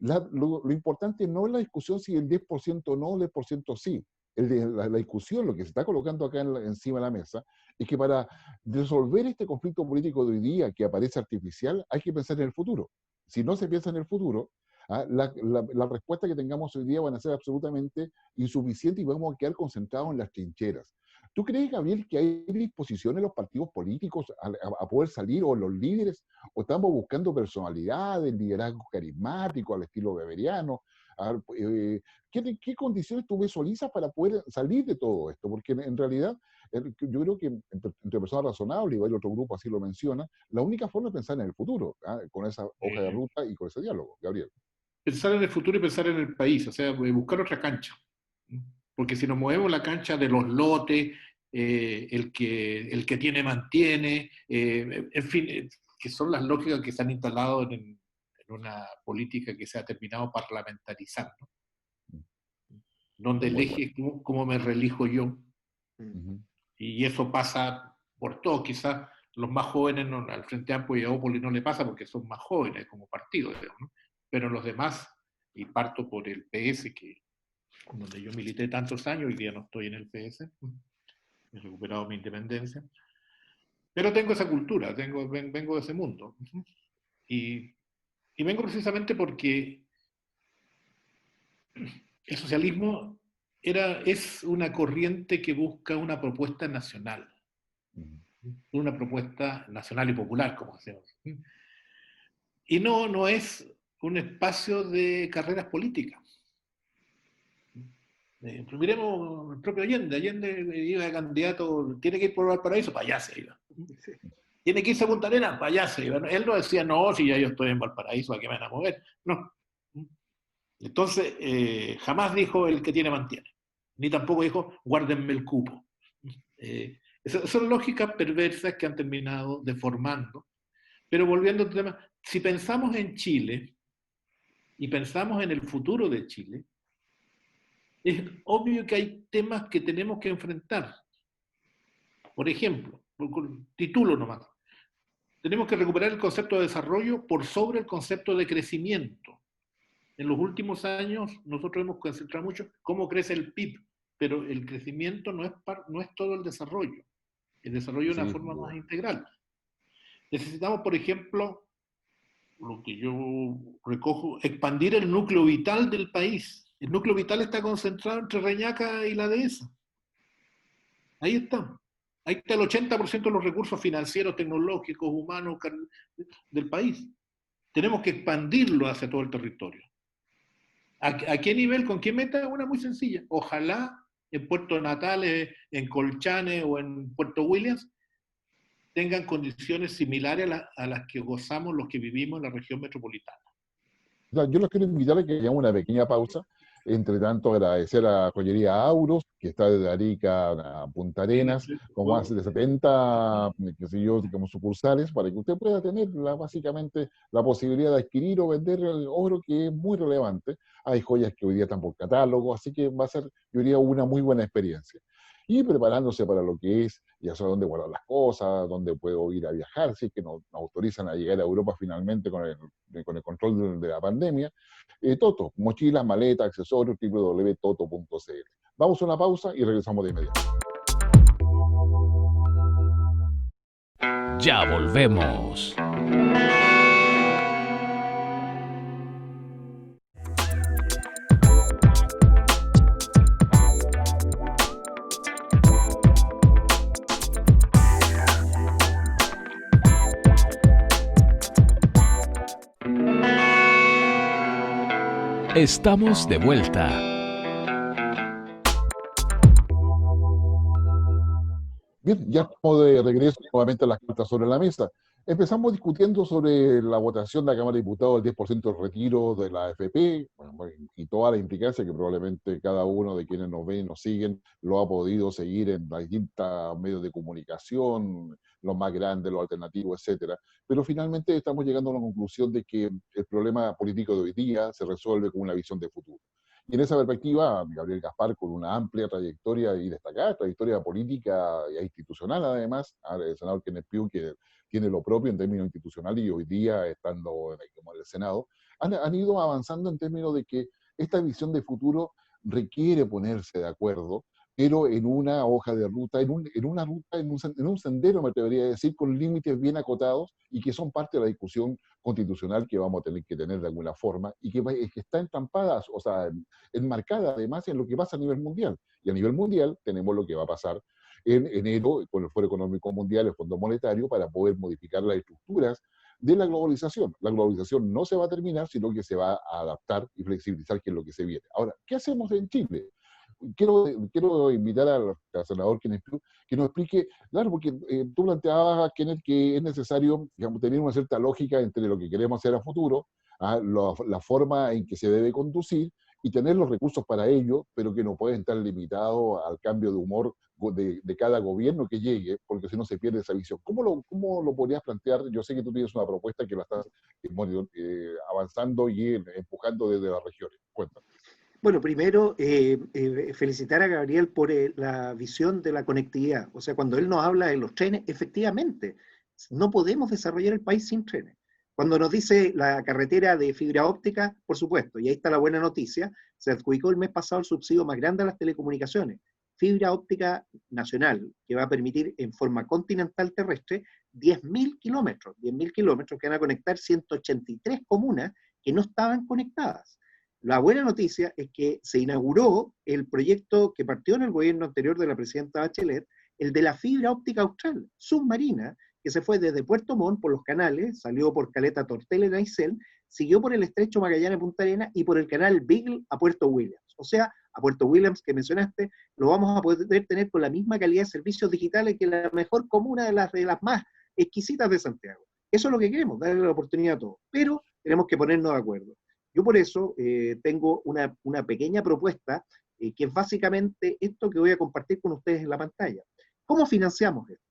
lo importante no es la discusión si el 10% no o el 10% sí. La discusión, lo que se está colocando acá encima de la mesa, es que para resolver este conflicto político de hoy día que aparece artificial, hay que pensar en el futuro. Si no se piensa en el futuro, la respuesta que tengamos hoy día van a ser absolutamente insuficientes y vamos a quedar concentrados en las trincheras. ¿Tú crees, Gabriel, que hay disposición en los partidos políticos a poder salir, o los líderes, o estamos buscando personalidades, liderazgos carismáticos al estilo beberiano? ¿Qué condiciones tú visualizas para poder salir de todo esto? Porque en realidad, yo creo que entre personas razonables, y varios otro grupo así lo menciona, la única forma es pensar en el futuro, con esa hoja de ruta y con ese diálogo, Gabriel. Pensar en el futuro y pensar en el país, o sea, buscar otra cancha. Porque si nos movemos la cancha de los lotes, el que tiene mantiene, en fin, que son las lógicas que se han instalado en una política que se ha terminado parlamentarizando, donde el eje es cómo me reelijo yo. Y eso pasa por todo. Quizás los más jóvenes al Frente Amplio y a Opoli no le pasa porque son más jóvenes como partido, digamos, ¿no? Pero los demás, y parto por el PS, donde yo milité tantos años, hoy día no estoy en el PS, he recuperado mi independencia, pero tengo esa cultura, vengo de ese mundo. Y vengo precisamente porque el socialismo es una corriente que busca una propuesta nacional. Una propuesta nacional y popular, como hacemos. Y no es un espacio de carreras políticas. Miremos el propio Allende. Allende iba de candidato, tiene que ir por Valparaíso, para allá se iba. Sí. Tiene que irse a Punta Arenas, para allá se iba. Él no decía, no, si ya yo estoy en Valparaíso, ¿a qué me van a mover? No. Entonces, jamás dijo el que tiene mantiene. Ni tampoco dijo, guárdenme el cupo. Son lógicas perversas que han terminado deformando. Pero volviendo al tema, si pensamos en Chile y pensamos en el futuro de Chile, es obvio que hay temas que tenemos que enfrentar. Por ejemplo, título nomás. Tenemos que recuperar el concepto de desarrollo por sobre el concepto de crecimiento. En los últimos años nosotros hemos concentrado mucho cómo crece el PIB, pero el crecimiento no es todo el desarrollo. El desarrollo es una forma más integral. Necesitamos, por ejemplo, lo que yo recojo, expandir el núcleo vital del país. El núcleo vital está concentrado entre Reñaca y la dehesa. Ahí está. Ahí está el 80% de los recursos financieros, tecnológicos, humanos del país. Tenemos que expandirlo hacia todo el territorio. ¿A qué nivel? ¿Con qué meta? Una muy sencilla. Ojalá en Puerto Natales, en Colchane o en Puerto Williams tengan condiciones similares a las que gozamos los que vivimos en la región metropolitana. Yo los quiero invitar a que hagamos una pequeña pausa. Entre tanto, agradecer a Joyería Auros, que está desde Arica a Punta Arenas, con más de 70, qué sé yo, como sucursales, para que usted pueda tener básicamente la posibilidad de adquirir o vender el oro, que es muy relevante. Hay joyas que hoy día están por catálogo, así que va a ser, yo diría, una muy buena experiencia. Y preparándose para lo que es, ya sé dónde guardar las cosas, dónde puedo ir a viajar, si es que nos autorizan a llegar a Europa finalmente con el control de la pandemia. Toto, mochilas, maletas, accesorios, www.toto.cl. Vamos a una pausa y regresamos de inmediato. Ya volvemos. Estamos de vuelta. Bien, ya estamos de regreso nuevamente a las cartas sobre la mesa. Empezamos discutiendo sobre la votación de la Cámara de Diputados del 10% del retiro de la AFP, y toda la implicancia que probablemente cada uno de quienes nos ven y nos siguen lo ha podido seguir en los distintos medios de comunicación, los más grandes, los alternativos, etcétera. Pero finalmente estamos llegando a la conclusión de que el problema político de hoy día se resuelve con una visión de futuro. Y en esa perspectiva, Gabriel Gaspar, con una amplia trayectoria y destacada trayectoria política e institucional, además, el senador Kenneth Pugh, que tiene lo propio en términos institucionales y hoy día, estando como en el Senado, han ido avanzando en términos de que esta visión de futuro requiere ponerse de acuerdo, pero en una hoja de ruta, en un sendero, me atrevería a decir, con límites bien acotados y que son parte de la discusión constitucional que vamos a tener que tener de alguna forma y que está entampada, o sea, enmarcada además en lo que pasa a nivel mundial. Y a nivel mundial tenemos lo que va a pasar en enero con el Foro Económico Mundial, el Fondo Monetario, para poder modificar las estructuras de la globalización. La globalización no se va a terminar, sino que se va a adaptar y flexibilizar, que es lo que se viene. Ahora, ¿qué hacemos en Chile? Quiero invitar al senador Kenneth Pugh que nos explique, claro, porque tú planteabas, Kenneth, que es necesario, digamos, tener una cierta lógica entre lo que queremos hacer a futuro, la forma en que se debe conducir y tener los recursos para ello, pero que no pueden estar limitados al cambio de humor de cada gobierno que llegue, porque si no se pierde esa visión. ¿Cómo lo podrías plantear? Yo sé que tú tienes una propuesta que la estás avanzando y empujando desde las regiones. Cuéntame. Bueno, primero, felicitar a Gabriel por la visión de la conectividad. O sea, cuando él nos habla de los trenes, efectivamente, no podemos desarrollar el país sin trenes. Cuando nos dice la carretera de fibra óptica, por supuesto, y ahí está la buena noticia, se adjudicó el mes pasado el subsidio más grande a las telecomunicaciones, fibra óptica nacional, que va a permitir en forma continental terrestre 10.000 kilómetros que van a conectar 183 comunas que no estaban conectadas. La buena noticia es que se inauguró el proyecto que partió en el gobierno anterior de la presidenta Bachelet, el de la fibra óptica austral, submarina, que se fue desde Puerto Montt por los canales, salió por Caleta Tortel en Aysén, siguió por el estrecho Magallanes Punta Arenas y por el canal Beagle a Puerto Williams. O sea, a Puerto Williams, que mencionaste, lo vamos a poder tener con la misma calidad de servicios digitales que la mejor comuna de las más exquisitas de Santiago. Eso es lo que queremos, darle la oportunidad a todos. Pero tenemos que ponernos de acuerdo. Yo por eso tengo una pequeña propuesta, que es básicamente esto que voy a compartir con ustedes en la pantalla. ¿Cómo financiamos esto?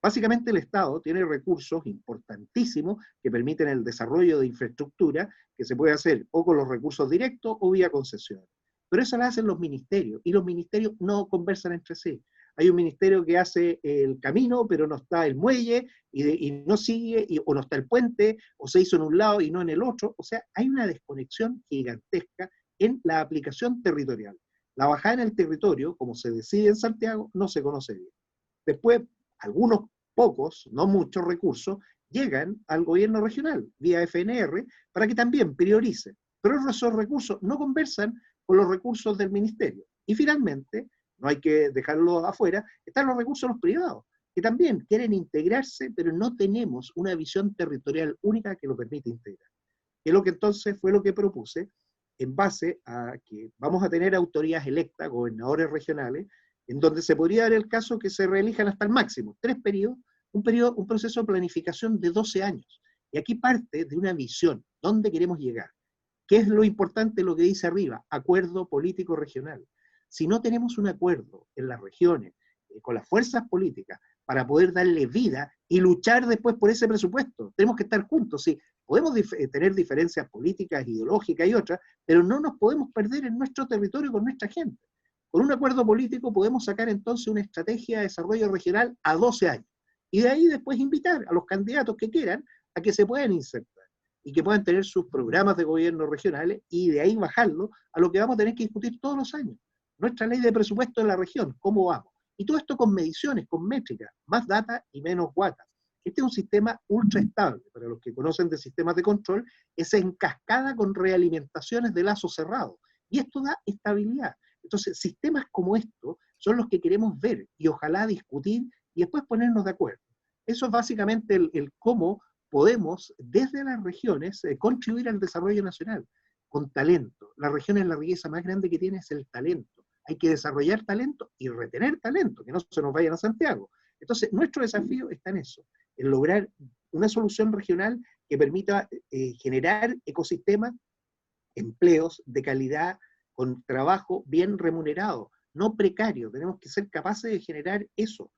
Básicamente el Estado tiene recursos importantísimos que permiten el desarrollo de infraestructura que se puede hacer o con los recursos directos o vía concesión. Pero eso lo hacen los ministerios, y los ministerios no conversan entre sí. Hay un ministerio que hace el camino, pero no está el muelle, y no sigue, o no está el puente, o se hizo en un lado y no en el otro. O sea, hay una desconexión gigantesca en la aplicación territorial. La bajada en el territorio, como se decide en Santiago, no se conoce bien. Después, algunos pocos, no muchos recursos, llegan al gobierno regional, vía FNR, para que también priorice. Pero esos recursos no conversan con los recursos del ministerio. Y finalmente, no hay que dejarlos afuera, están los recursos de los privados, que también quieren integrarse, pero no tenemos una visión territorial única que lo permita integrar. Que es lo que entonces fue lo que propuse, en base a que vamos a tener autoridades electas, gobernadores regionales, en donde se podría dar el caso que se reelijan hasta el máximo, 3 periodos, un proceso de planificación de 12 años. Y aquí parte de una visión, ¿dónde queremos llegar? ¿Qué es lo importante, lo que dice arriba? Acuerdo político regional. Si no tenemos un acuerdo en las regiones, con las fuerzas políticas, para poder darle vida y luchar después por ese presupuesto, tenemos que estar juntos. Sí, podemos tener diferencias políticas, ideológicas y otras, pero no nos podemos perder en nuestro territorio con nuestra gente. Con un acuerdo político podemos sacar entonces una estrategia de desarrollo regional a 12 años. Y de ahí después invitar a los candidatos que quieran a que se puedan insertar y que puedan tener sus programas de gobierno regionales, y de ahí bajarlo a lo que vamos a tener que discutir todos los años. Nuestra ley de presupuesto de la región, ¿cómo vamos? Y todo esto con mediciones, con métricas, más data y menos guata. Este es un sistema ultra estable. Para los que conocen de sistemas de control, es en cascada con realimentaciones de lazo cerrado. Y esto da estabilidad. Entonces, sistemas como estos son los que queremos ver y ojalá discutir y después ponernos de acuerdo. Eso es básicamente el cómo podemos, desde las regiones, contribuir al desarrollo nacional, con talento. La región es la riqueza más grande que tiene, es el talento. Hay que desarrollar talento y retener talento, que no se nos vayan a Santiago. Entonces, nuestro desafío está en eso, en lograr una solución regional que permita generar ecosistemas, empleos de calidad, con trabajo bien remunerado, no precario. Tenemos que ser capaces de generar eso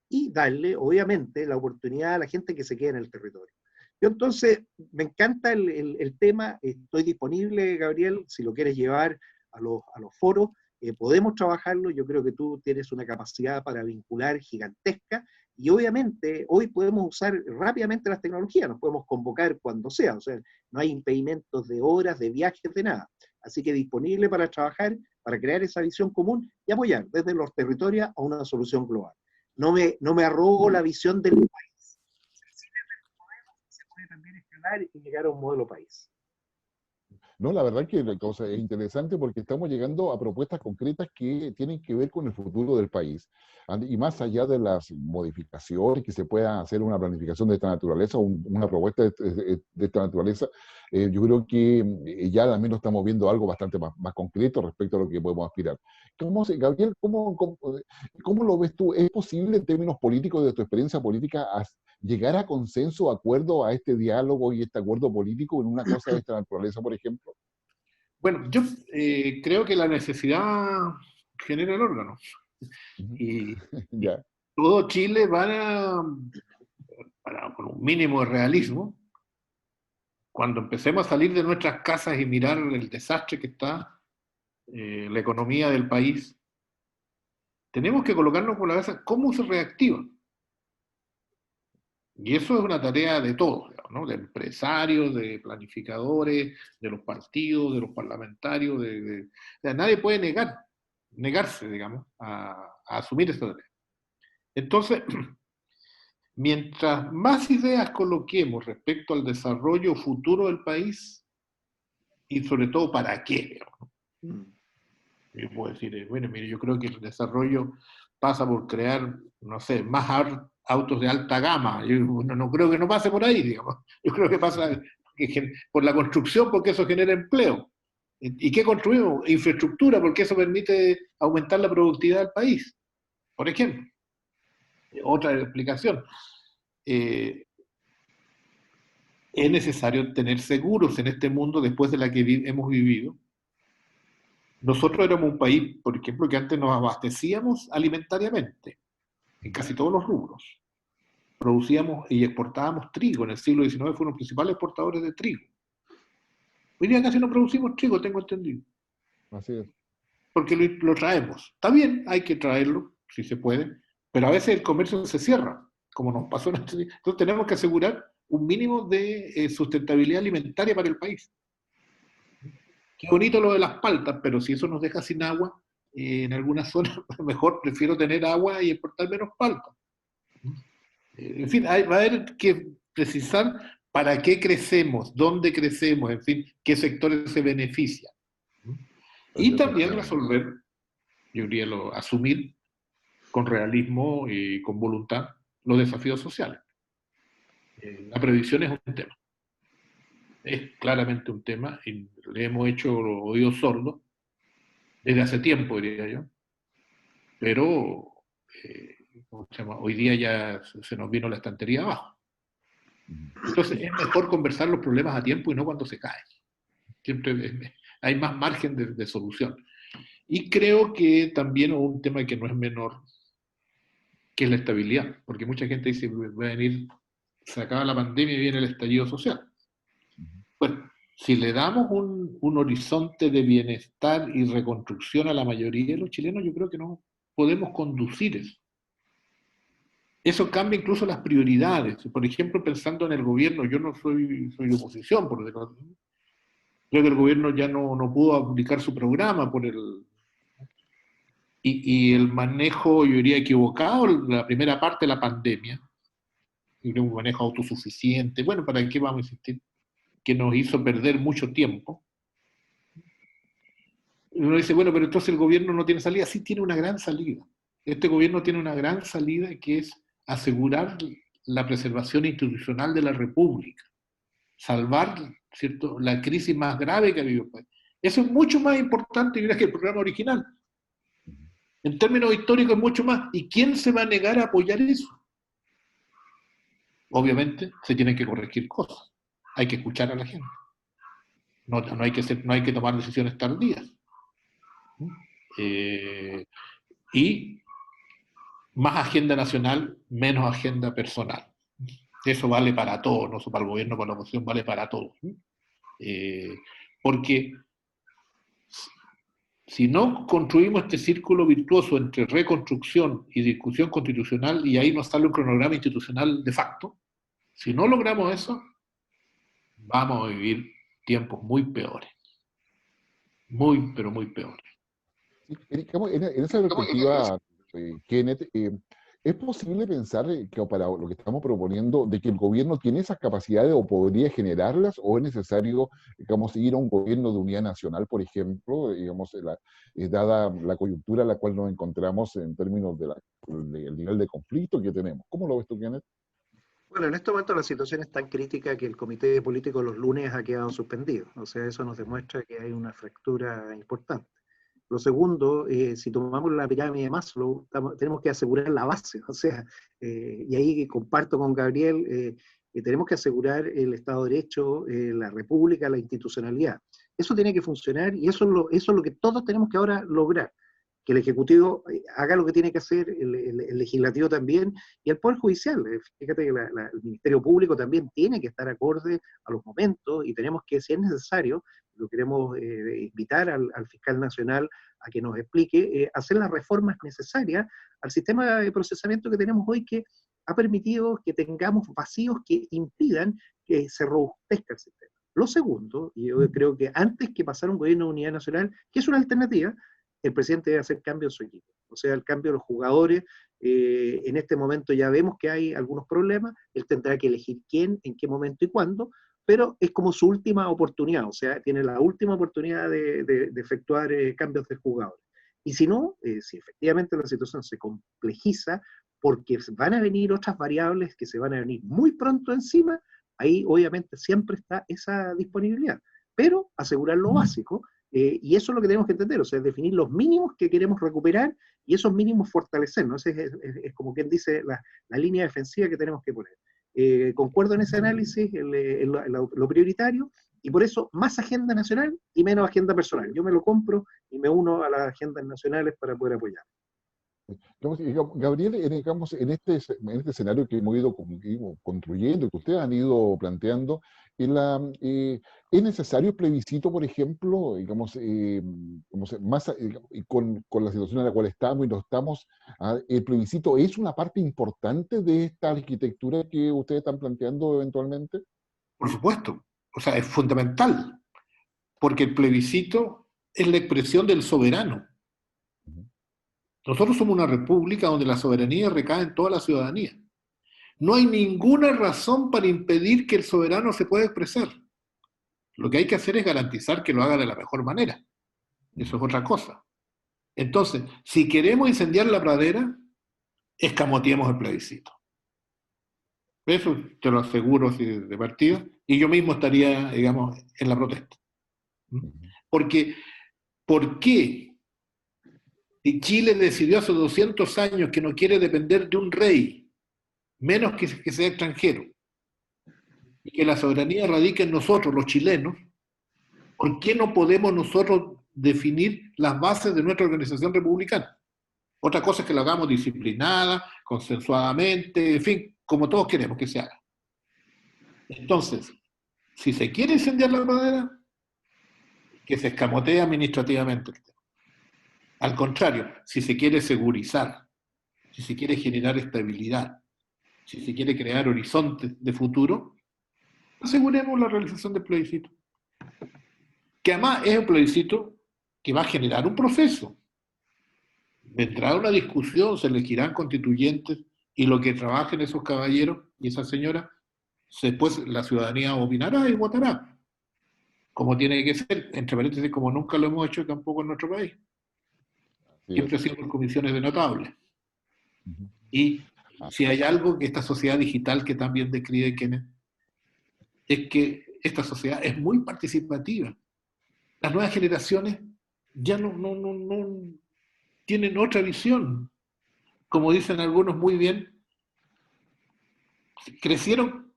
y darle, obviamente, la oportunidad a la gente que se quede en el territorio. Yo entonces, me encanta el tema, estoy disponible, Gabriel, si lo quieres llevar a los foros, podemos trabajarlo. Yo creo que tú tienes una capacidad para vincular gigantesca, y obviamente hoy podemos usar rápidamente las tecnologías, nos podemos convocar cuando sea, o sea, no hay impedimentos de horas, de viajes, de nada. Así que disponible para trabajar, para crear esa visión común y apoyar desde los territorios a una solución global. No me arrogo la visión del país. Se puede también escalar y llegar a un modelo país. No, la verdad que la cosa es interesante porque estamos llegando a propuestas concretas que tienen que ver con el futuro del país. Y más allá de las modificaciones que se pueda hacer una planificación de esta naturaleza, una propuesta de esta naturaleza, yo creo que ya al menos estamos viendo algo bastante más concreto respecto a lo que podemos aspirar. Gabriel, ¿cómo lo ves tú? ¿Es posible en términos políticos, de tu experiencia política, llegar a consenso, acuerdo a este diálogo y este acuerdo político en una cosa de esta naturaleza, por ejemplo? Bueno, yo creo que la necesidad genera el órgano. Y Ya. todo Chile con un mínimo de realismo, cuando empecemos a salir de nuestras casas y mirar el desastre que está la economía del país, tenemos que colocarnos por la cabeza cómo se reactiva. Y eso es una tarea de todos, ¿no? De empresarios, de planificadores, de los partidos, de los parlamentarios. O sea, nadie puede negarse, digamos, a asumir esta tarea. Entonces, mientras más ideas coloquemos respecto al desarrollo futuro del país, y sobre todo para qué, digamos, yo puedo decir, bueno, mire, yo creo que el desarrollo pasa por crear, no sé, más autos de alta gama. Yo no creo que no pase por ahí, digamos. Yo creo que pasa por la construcción, porque eso genera empleo. ¿Y qué construimos? Infraestructura, porque eso permite aumentar la productividad del país, por ejemplo. Otra explicación. Es necesario tener seguros en este mundo después de la que hemos vivido. Nosotros éramos un país, por ejemplo, que antes nos abastecíamos alimentariamente, en casi todos los rubros. Producíamos y exportábamos trigo. En el siglo XIX fueron los principales exportadores de trigo. Hoy día casi no producimos trigo, tengo entendido. Así es. Porque lo traemos. Está bien, hay que traerlo, si se puede, pero a veces el comercio se cierra, como nos pasó en este día. Entonces tenemos que asegurar un mínimo de sustentabilidad alimentaria para el país. Qué bonito lo de las paltas, pero si eso nos deja sin agua, en algunas zonas, mejor prefiero tener agua y exportar menos paltas. En fin, va a haber que precisar para qué crecemos, dónde crecemos, en fin, qué sectores se benefician. Y también resolver, yo diría, asumir con realismo y con voluntad los desafíos sociales. La previsión es un tema. Es claramente un tema, y le hemos hecho los oídos sordos desde hace tiempo, diría yo, pero hoy día ya se nos vino la estantería abajo. Entonces es mejor conversar los problemas a tiempo y no cuando se caen. Siempre hay más margen de solución. Y creo que también un tema que no es menor, que es la estabilidad, porque mucha gente dice, va a venir, se acaba la pandemia y viene el estallido social. Bueno, si le damos un horizonte de bienestar y reconstrucción a la mayoría de los chilenos, yo creo que no podemos conducir eso. Eso cambia incluso las prioridades. Por ejemplo, pensando en el gobierno, yo no soy de oposición, por decirlo. Creo que el gobierno ya no pudo aplicar su programa por y el manejo, yo diría, equivocado, la primera parte de la pandemia, yo creo un manejo autosuficiente, bueno, ¿para qué vamos a insistir? Que nos hizo perder mucho tiempo. Y uno dice, bueno, pero entonces el gobierno no tiene salida. Sí tiene una gran salida. Este gobierno tiene una gran salida que es asegurar la preservación institucional de la República, salvar, ¿cierto?, la crisis más grave que ha vivido el país. Eso es mucho más importante, yo creo, que el programa original. En términos históricos es mucho más. ¿Y quién se va a negar a apoyar eso? Obviamente se tienen que corregir cosas. Hay que escuchar a la gente. No hay que tomar decisiones tardías. Y más agenda nacional, menos agenda personal. Eso vale para todos, no solo para el gobierno, para la oposición, vale para todos. Porque si no construimos este círculo virtuoso entre reconstrucción y discusión constitucional, y ahí nos sale un cronograma institucional de facto, si no logramos eso, vamos a vivir tiempos muy peores. Muy, pero muy peores. En esa perspectiva, Kenneth, ¿es posible pensar que para lo que estamos proponiendo, de que el gobierno tiene esas capacidades o podría generarlas, o es necesario, digamos, ir a un gobierno de unidad nacional, por ejemplo, digamos, dada la coyuntura en la cual nos encontramos en términos del nivel de conflicto que tenemos? ¿Cómo lo ves tú, Kenneth? Bueno, en este momento la situación es tan crítica que el comité político los lunes ha quedado suspendido. O sea, eso nos demuestra que hay una fractura importante. Lo segundo, si tomamos la pirámide de Maslow, tenemos que asegurar la base. O sea, y ahí comparto con Gabriel, tenemos que asegurar el Estado de Derecho, la República, la institucionalidad. Eso tiene que funcionar y eso es lo que todos tenemos que ahora lograr. Que el Ejecutivo haga lo que tiene que hacer, el Legislativo también, y el Poder Judicial. Fíjate que el Ministerio Público también tiene que estar acorde a los momentos, y tenemos que, si es necesario, lo queremos invitar al Fiscal Nacional a que nos explique, hacer las reformas necesarias al sistema de procesamiento que tenemos hoy, que ha permitido que tengamos vacíos que impidan que se robustezca el sistema. Lo segundo, y yo creo que antes que pasar un gobierno de unidad nacional, que es una alternativa, el presidente debe hacer cambio en su equipo. O sea, el cambio de los jugadores, en este momento ya vemos que hay algunos problemas, él tendrá que elegir quién, en qué momento y cuándo, pero es como su última oportunidad, o sea, tiene la última oportunidad de efectuar cambios de jugadores. Y si no, si efectivamente la situación se complejiza, porque van a venir otras variables que se van a venir muy pronto encima, ahí obviamente siempre está esa disponibilidad. Pero asegurar lo básico, y eso es lo que tenemos que entender, o sea, definir los mínimos que queremos recuperar y esos mínimos fortalecer, ¿no? Es como quien dice la línea defensiva que tenemos que poner. Concuerdo en ese análisis, lo prioritario, y por eso más agenda nacional y menos agenda personal. Yo me lo compro y me uno a las agendas nacionales para poder apoyar. Gabriel, en este escenario que hemos ido construyendo, que ustedes han ido planteando, ¿es necesario el plebiscito, por ejemplo, más con la situación en la cual estamos y no estamos? ¿El plebiscito es una parte importante de esta arquitectura que ustedes están planteando eventualmente? Por supuesto, o sea, es fundamental, porque el plebiscito es la expresión del soberano. Nosotros somos una república donde la soberanía recae en toda la ciudadanía. No hay ninguna razón para impedir que el soberano se pueda expresar. Lo que hay que hacer es garantizar que lo haga de la mejor manera. Eso es otra cosa. Entonces, si queremos incendiar la pradera, escamoteemos el plebiscito. Eso te lo aseguro de partido. Y yo mismo estaría, digamos, en la protesta. Porque, ¿por qué? Si Chile decidió hace 200 años que no quiere depender de un rey, menos que sea extranjero, y que la soberanía radica en nosotros, los chilenos, ¿por qué no podemos nosotros definir las bases de nuestra organización republicana? Otra cosa es que lo hagamos disciplinada, consensuadamente, en fin, como todos queremos que se haga. Entonces, si se quiere incendiar la pradera, que se escamotee administrativamente. Al contrario, si se quiere segurizar, si se quiere generar estabilidad, si se quiere crear horizontes de futuro, aseguremos la realización del plebiscito. Que además es un plebiscito que va a generar un proceso. Vendrá una discusión, se elegirán constituyentes y lo que trabajen esos caballeros y esas señoras, después la ciudadanía opinará y votará. Como tiene que ser, entre paréntesis, como nunca lo hemos hecho tampoco en nuestro país. Siempre ha sido por comisiones de notables. Y si hay algo que esta sociedad digital que también describe Kenneth, es que esta sociedad es muy participativa. Las nuevas generaciones ya no tienen otra visión. Como dicen algunos muy bien, crecieron.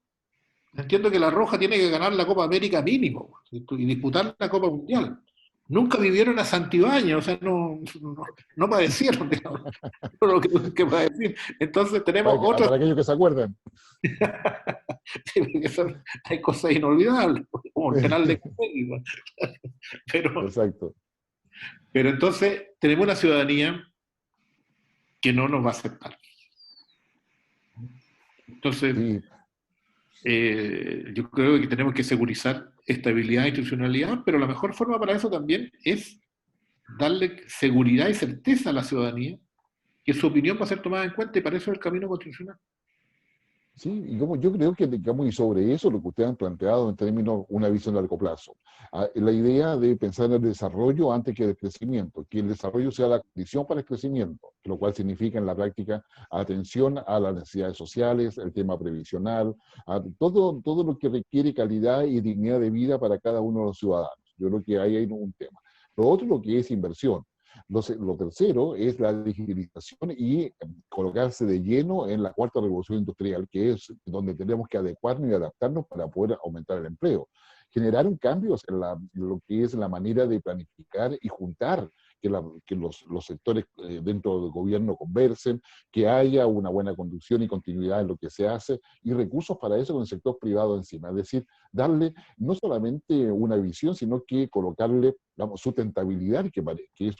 Entiendo que la Roja tiene que ganar la Copa América mínimo y disputar la Copa Mundial. Nunca vivieron a Santibáñez, o sea, no padecieron, digamos, lo que padecer. Entonces tenemos para aquellos que se acuerdan. Hay cosas inolvidables, como el canal de comedia. Exacto. Pero entonces tenemos una ciudadanía que no nos va a aceptar. Entonces, sí. Yo creo que tenemos que segurizar estabilidad e institucionalidad, pero la mejor forma para eso también es darle seguridad y certeza a la ciudadanía, que su opinión va a ser tomada en cuenta, y para eso es el camino constitucional. Sí, y yo creo que, digamos, y sobre eso lo que ustedes han planteado en términos de una visión a largo plazo. La idea de pensar en el desarrollo antes que el crecimiento, que el desarrollo sea la condición para el crecimiento, lo cual significa en la práctica atención a las necesidades sociales, el tema previsional, a todo lo que requiere calidad y dignidad de vida para cada uno de los ciudadanos. Yo creo que ahí hay un tema. Lo otro, lo que es inversión. Lo tercero es la digitalización y colocarse de lleno en la cuarta revolución industrial, que es donde tenemos que adecuarnos y adaptarnos para poder aumentar el empleo. Generar un cambio en lo que es la manera de planificar y juntar, que los sectores dentro del gobierno conversen, que haya una buena conducción y continuidad en lo que se hace, y recursos para eso con el sector privado encima. Es decir, darle no solamente una visión, sino que colocarle, digamos, sustentabilidad, que es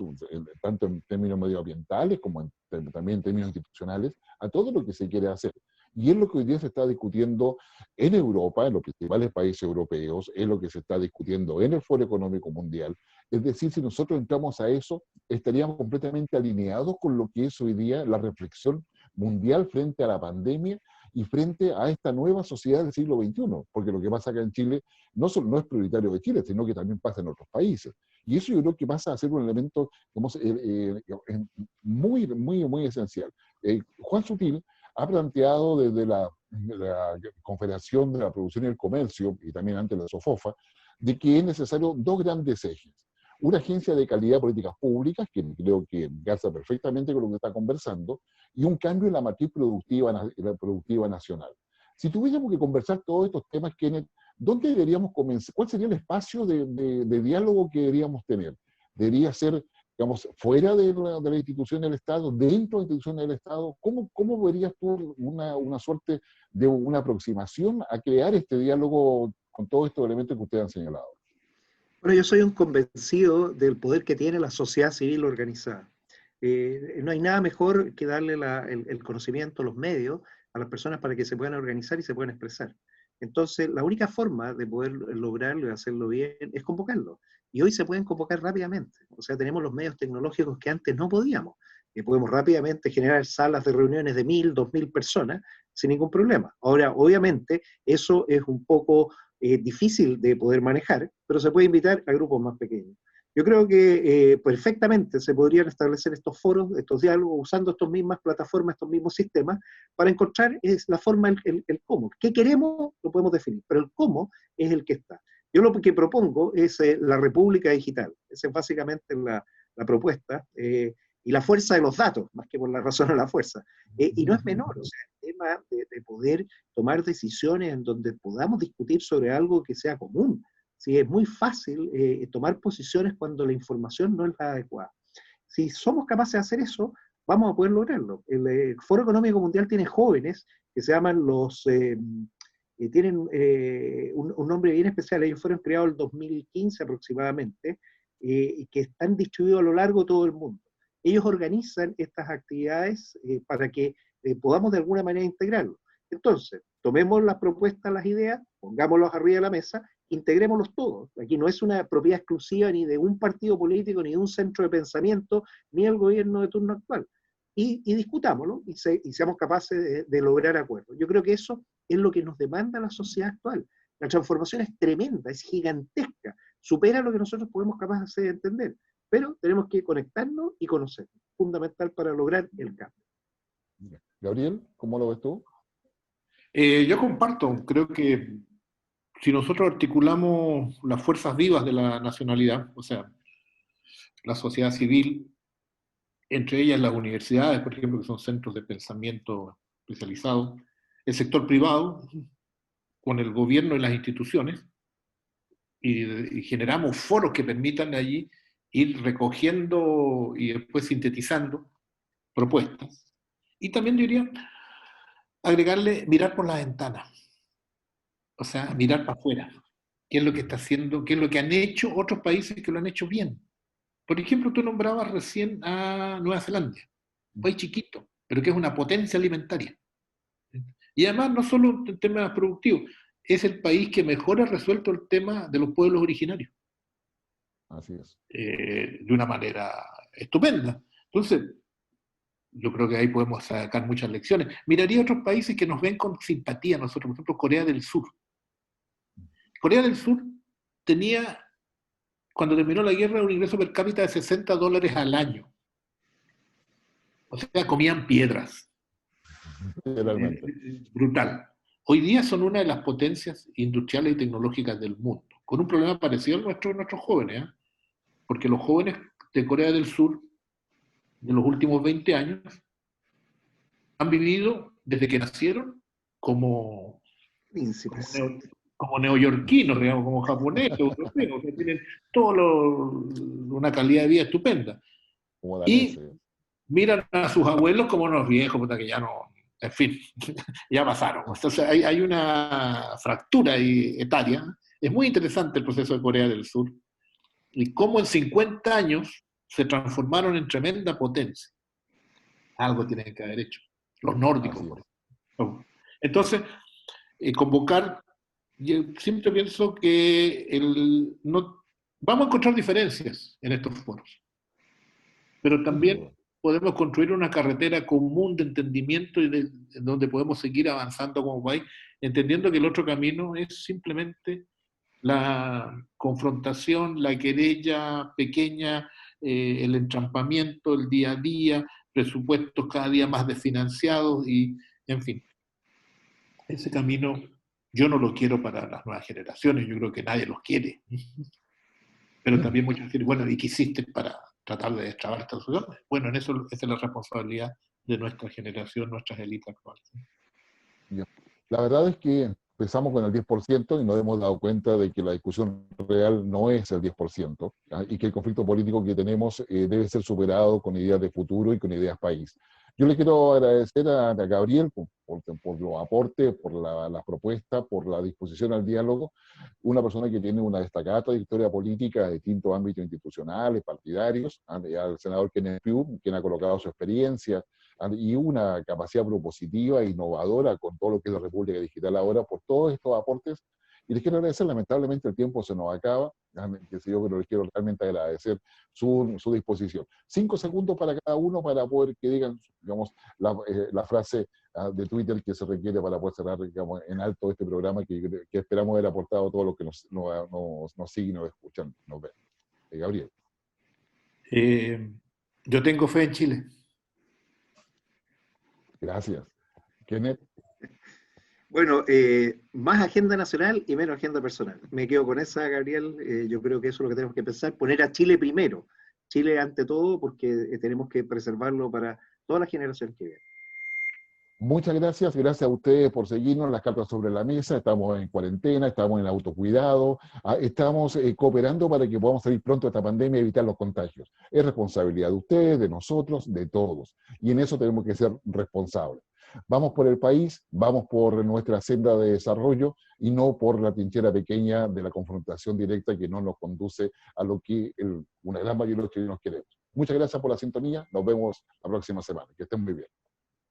tanto en términos medioambientales como también en términos institucionales, a todo lo que se quiere hacer. Y es lo que hoy día se está discutiendo en Europa, en los principales países europeos, es lo que se está discutiendo en el Foro Económico Mundial. Es decir, si nosotros entramos a eso, estaríamos completamente alineados con lo que es hoy día la reflexión mundial frente a la pandemia y frente a esta nueva sociedad del siglo XXI, porque lo que pasa acá en Chile no es prioritario de Chile, sino que también pasa en otros países. Y eso yo creo que pasa a ser un elemento muy, muy, muy esencial. Juan Sutil ha planteado desde la Confederación de la Producción y el Comercio, y también antes la SOFOFA, de que es necesario dos grandes ejes. Una agencia de calidad de políticas públicas, que creo que engarza perfectamente con lo que está conversando, y un cambio en la matriz productiva nacional. Si tuviésemos que conversar todos estos temas, Kenneth, ¿dónde deberíamos comenzar? ¿Cuál sería el espacio de diálogo que deberíamos tener? ¿Debería ser, digamos, fuera de la institución del Estado, dentro de la institución del Estado? ¿Cómo verías tú una suerte de una aproximación a crear este diálogo con todos estos elementos que ustedes han señalado? Bueno, yo soy un convencido del poder que tiene la sociedad civil organizada. No hay nada mejor que darle el conocimiento, los medios a las personas para que se puedan organizar y se puedan expresar. Entonces, la única forma de poder lograrlo y hacerlo bien es convocarlo. Y hoy se pueden convocar rápidamente. O sea, tenemos los medios tecnológicos que antes no podíamos. Podemos rápidamente generar salas de reuniones de 1.000, 2.000 personas sin ningún problema. Ahora, obviamente, eso es un poco difícil de poder manejar, pero se puede invitar a grupos más pequeños. Yo creo que perfectamente se podrían establecer estos foros, estos diálogos, usando estas mismas plataformas, estos mismos sistemas, para encontrar la forma, el cómo. ¿Qué queremos? Lo podemos definir, pero el cómo es el que está. Yo lo que propongo es la República Digital. Esa es básicamente la propuesta, y la fuerza de los datos, más que por la razón de la fuerza. Y no es menor, o sea, el tema de poder tomar decisiones en donde podamos discutir sobre algo que sea común. Sí, es muy fácil tomar posiciones cuando la información no es la adecuada. Si somos capaces de hacer eso, vamos a poder lograrlo. El Foro Económico Mundial tiene jóvenes que se llaman tienen un nombre bien especial. Ellos fueron creados en el 2015 aproximadamente, y que están distribuidos a lo largo de todo el mundo. Ellos organizan estas actividades para que podamos de alguna manera integrarlo. Entonces, tomemos las propuestas, las ideas, pongámoslos arriba de la mesa, integrémoslos todos. Aquí no es una propiedad exclusiva ni de un partido político, ni de un centro de pensamiento, ni del gobierno de turno actual. Y discutámoslo y seamos capaces de lograr acuerdos. Yo creo que eso es lo que nos demanda la sociedad actual. La transformación es tremenda, es gigantesca, supera lo que nosotros podemos capaces de entender, pero tenemos que conectarnos y conocernos, fundamental para lograr el cambio. Gabriel, ¿cómo lo ves tú? Yo comparto, creo que si nosotros articulamos las fuerzas vivas de la nacionalidad, o sea, la sociedad civil, entre ellas las universidades, por ejemplo, que son centros de pensamiento especializados, el sector privado, con el gobierno y las instituciones, y generamos foros que permitan allí ir recogiendo y después sintetizando propuestas. Y también diría, agregarle mirar por la ventana, o sea, mirar para afuera. ¿Qué es lo que está haciendo? ¿Qué es lo que han hecho otros países que lo han hecho bien? Por ejemplo, tú nombrabas recién a Nueva Zelanda, un país chiquito, pero que es una potencia alimentaria. Y además, no solo en temas productivos, es el país que mejor ha resuelto el tema de los pueblos originarios. Así es. De una manera estupenda. Entonces, yo creo que ahí podemos sacar muchas lecciones. Miraría a otros países que nos ven con simpatía nosotros, por ejemplo, Corea del Sur. Corea del Sur tenía, cuando terminó la guerra, un ingreso per cápita de $60 al año. O sea, comían piedras. Brutal. Hoy día son una de las potencias industriales y tecnológicas del mundo, con un problema parecido al nuestro de nuestros jóvenes, ¿eh? Porque los jóvenes de Corea del Sur, de los últimos 20 años, han vivido desde que nacieron como príncipes, como neoyorquinos, digamos, como japoneses, europeos, que tienen una calidad de vida estupenda. Y miran a sus abuelos como unos viejos, puta, que ya no, en fin, ya pasaron. Entonces hay una fractura etaria. Es muy interesante el proceso de Corea del Sur y cómo en 50 años se transformaron en tremenda potencia. Algo tienen que haber hecho. Los nórdicos, por ejemplo. Entonces, convocar, yo siempre pienso que vamos a encontrar diferencias en estos foros, pero también podemos construir una carretera común de entendimiento y en donde podemos seguir avanzando como país, entendiendo que el otro camino es simplemente la confrontación, la querella pequeña, el entrampamiento, el día a día, presupuestos cada día más desfinanciados y, en fin, ese camino yo no lo quiero para las nuevas generaciones, yo creo que nadie los quiere. Pero también muchos dicen, bueno, ¿y qué hiciste para tratar de destrabar esta situación? Bueno, en eso esa es la responsabilidad de nuestra generación, nuestras élites actuales. La verdad es que empezamos con el 10% y nos hemos dado cuenta de que la discusión real no es el 10%, ¿ah? Y que el conflicto político que tenemos debe ser superado con ideas de futuro y con ideas país. Yo le quiero agradecer a Gabriel por los aportes, por las propuestas, por la disposición al diálogo. Una persona que tiene una destacada trayectoria política de distintos ámbitos institucionales, partidarios, y al senador Kenneth Pugh, quien ha colocado su experiencia y una capacidad propositiva e innovadora con todo lo que es la República Digital ahora, por todos estos aportes. Y les quiero agradecer, lamentablemente el tiempo se nos acaba, pero les quiero realmente agradecer su disposición. 5 segundos para cada uno para poder que digan, digamos, la frase de Twitter que se requiere para poder cerrar, digamos, en alto este programa que esperamos haber aportado a todos los que nos siguen, nos escuchan, nos ven. Gabriel. Yo tengo fe en Chile. Gracias. Kenneth. Bueno, más agenda nacional y menos agenda personal. Me quedo con esa, Gabriel. Yo creo que eso es lo que tenemos que pensar, poner a Chile primero. Chile ante todo, porque tenemos que preservarlo para todas las generaciones que vienen. Muchas gracias a ustedes por seguirnos, las cartas sobre la mesa, estamos en cuarentena, estamos en el autocuidado, estamos cooperando para que podamos salir pronto de esta pandemia y evitar los contagios. Es responsabilidad de ustedes, de nosotros, de todos, y en eso tenemos que ser responsables. Vamos por el país, vamos por nuestra senda de desarrollo y no por la trinchera pequeña de la confrontación directa que no nos conduce a lo que una gran mayoría de los chilenos queremos. Muchas gracias por la sintonía, nos vemos la próxima semana, que estén muy bien.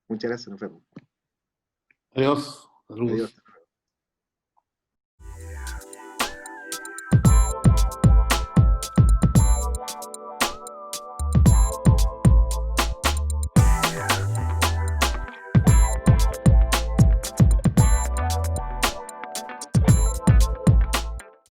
Muchas gracias, nos vemos. Adiós. Saludos. Adiós.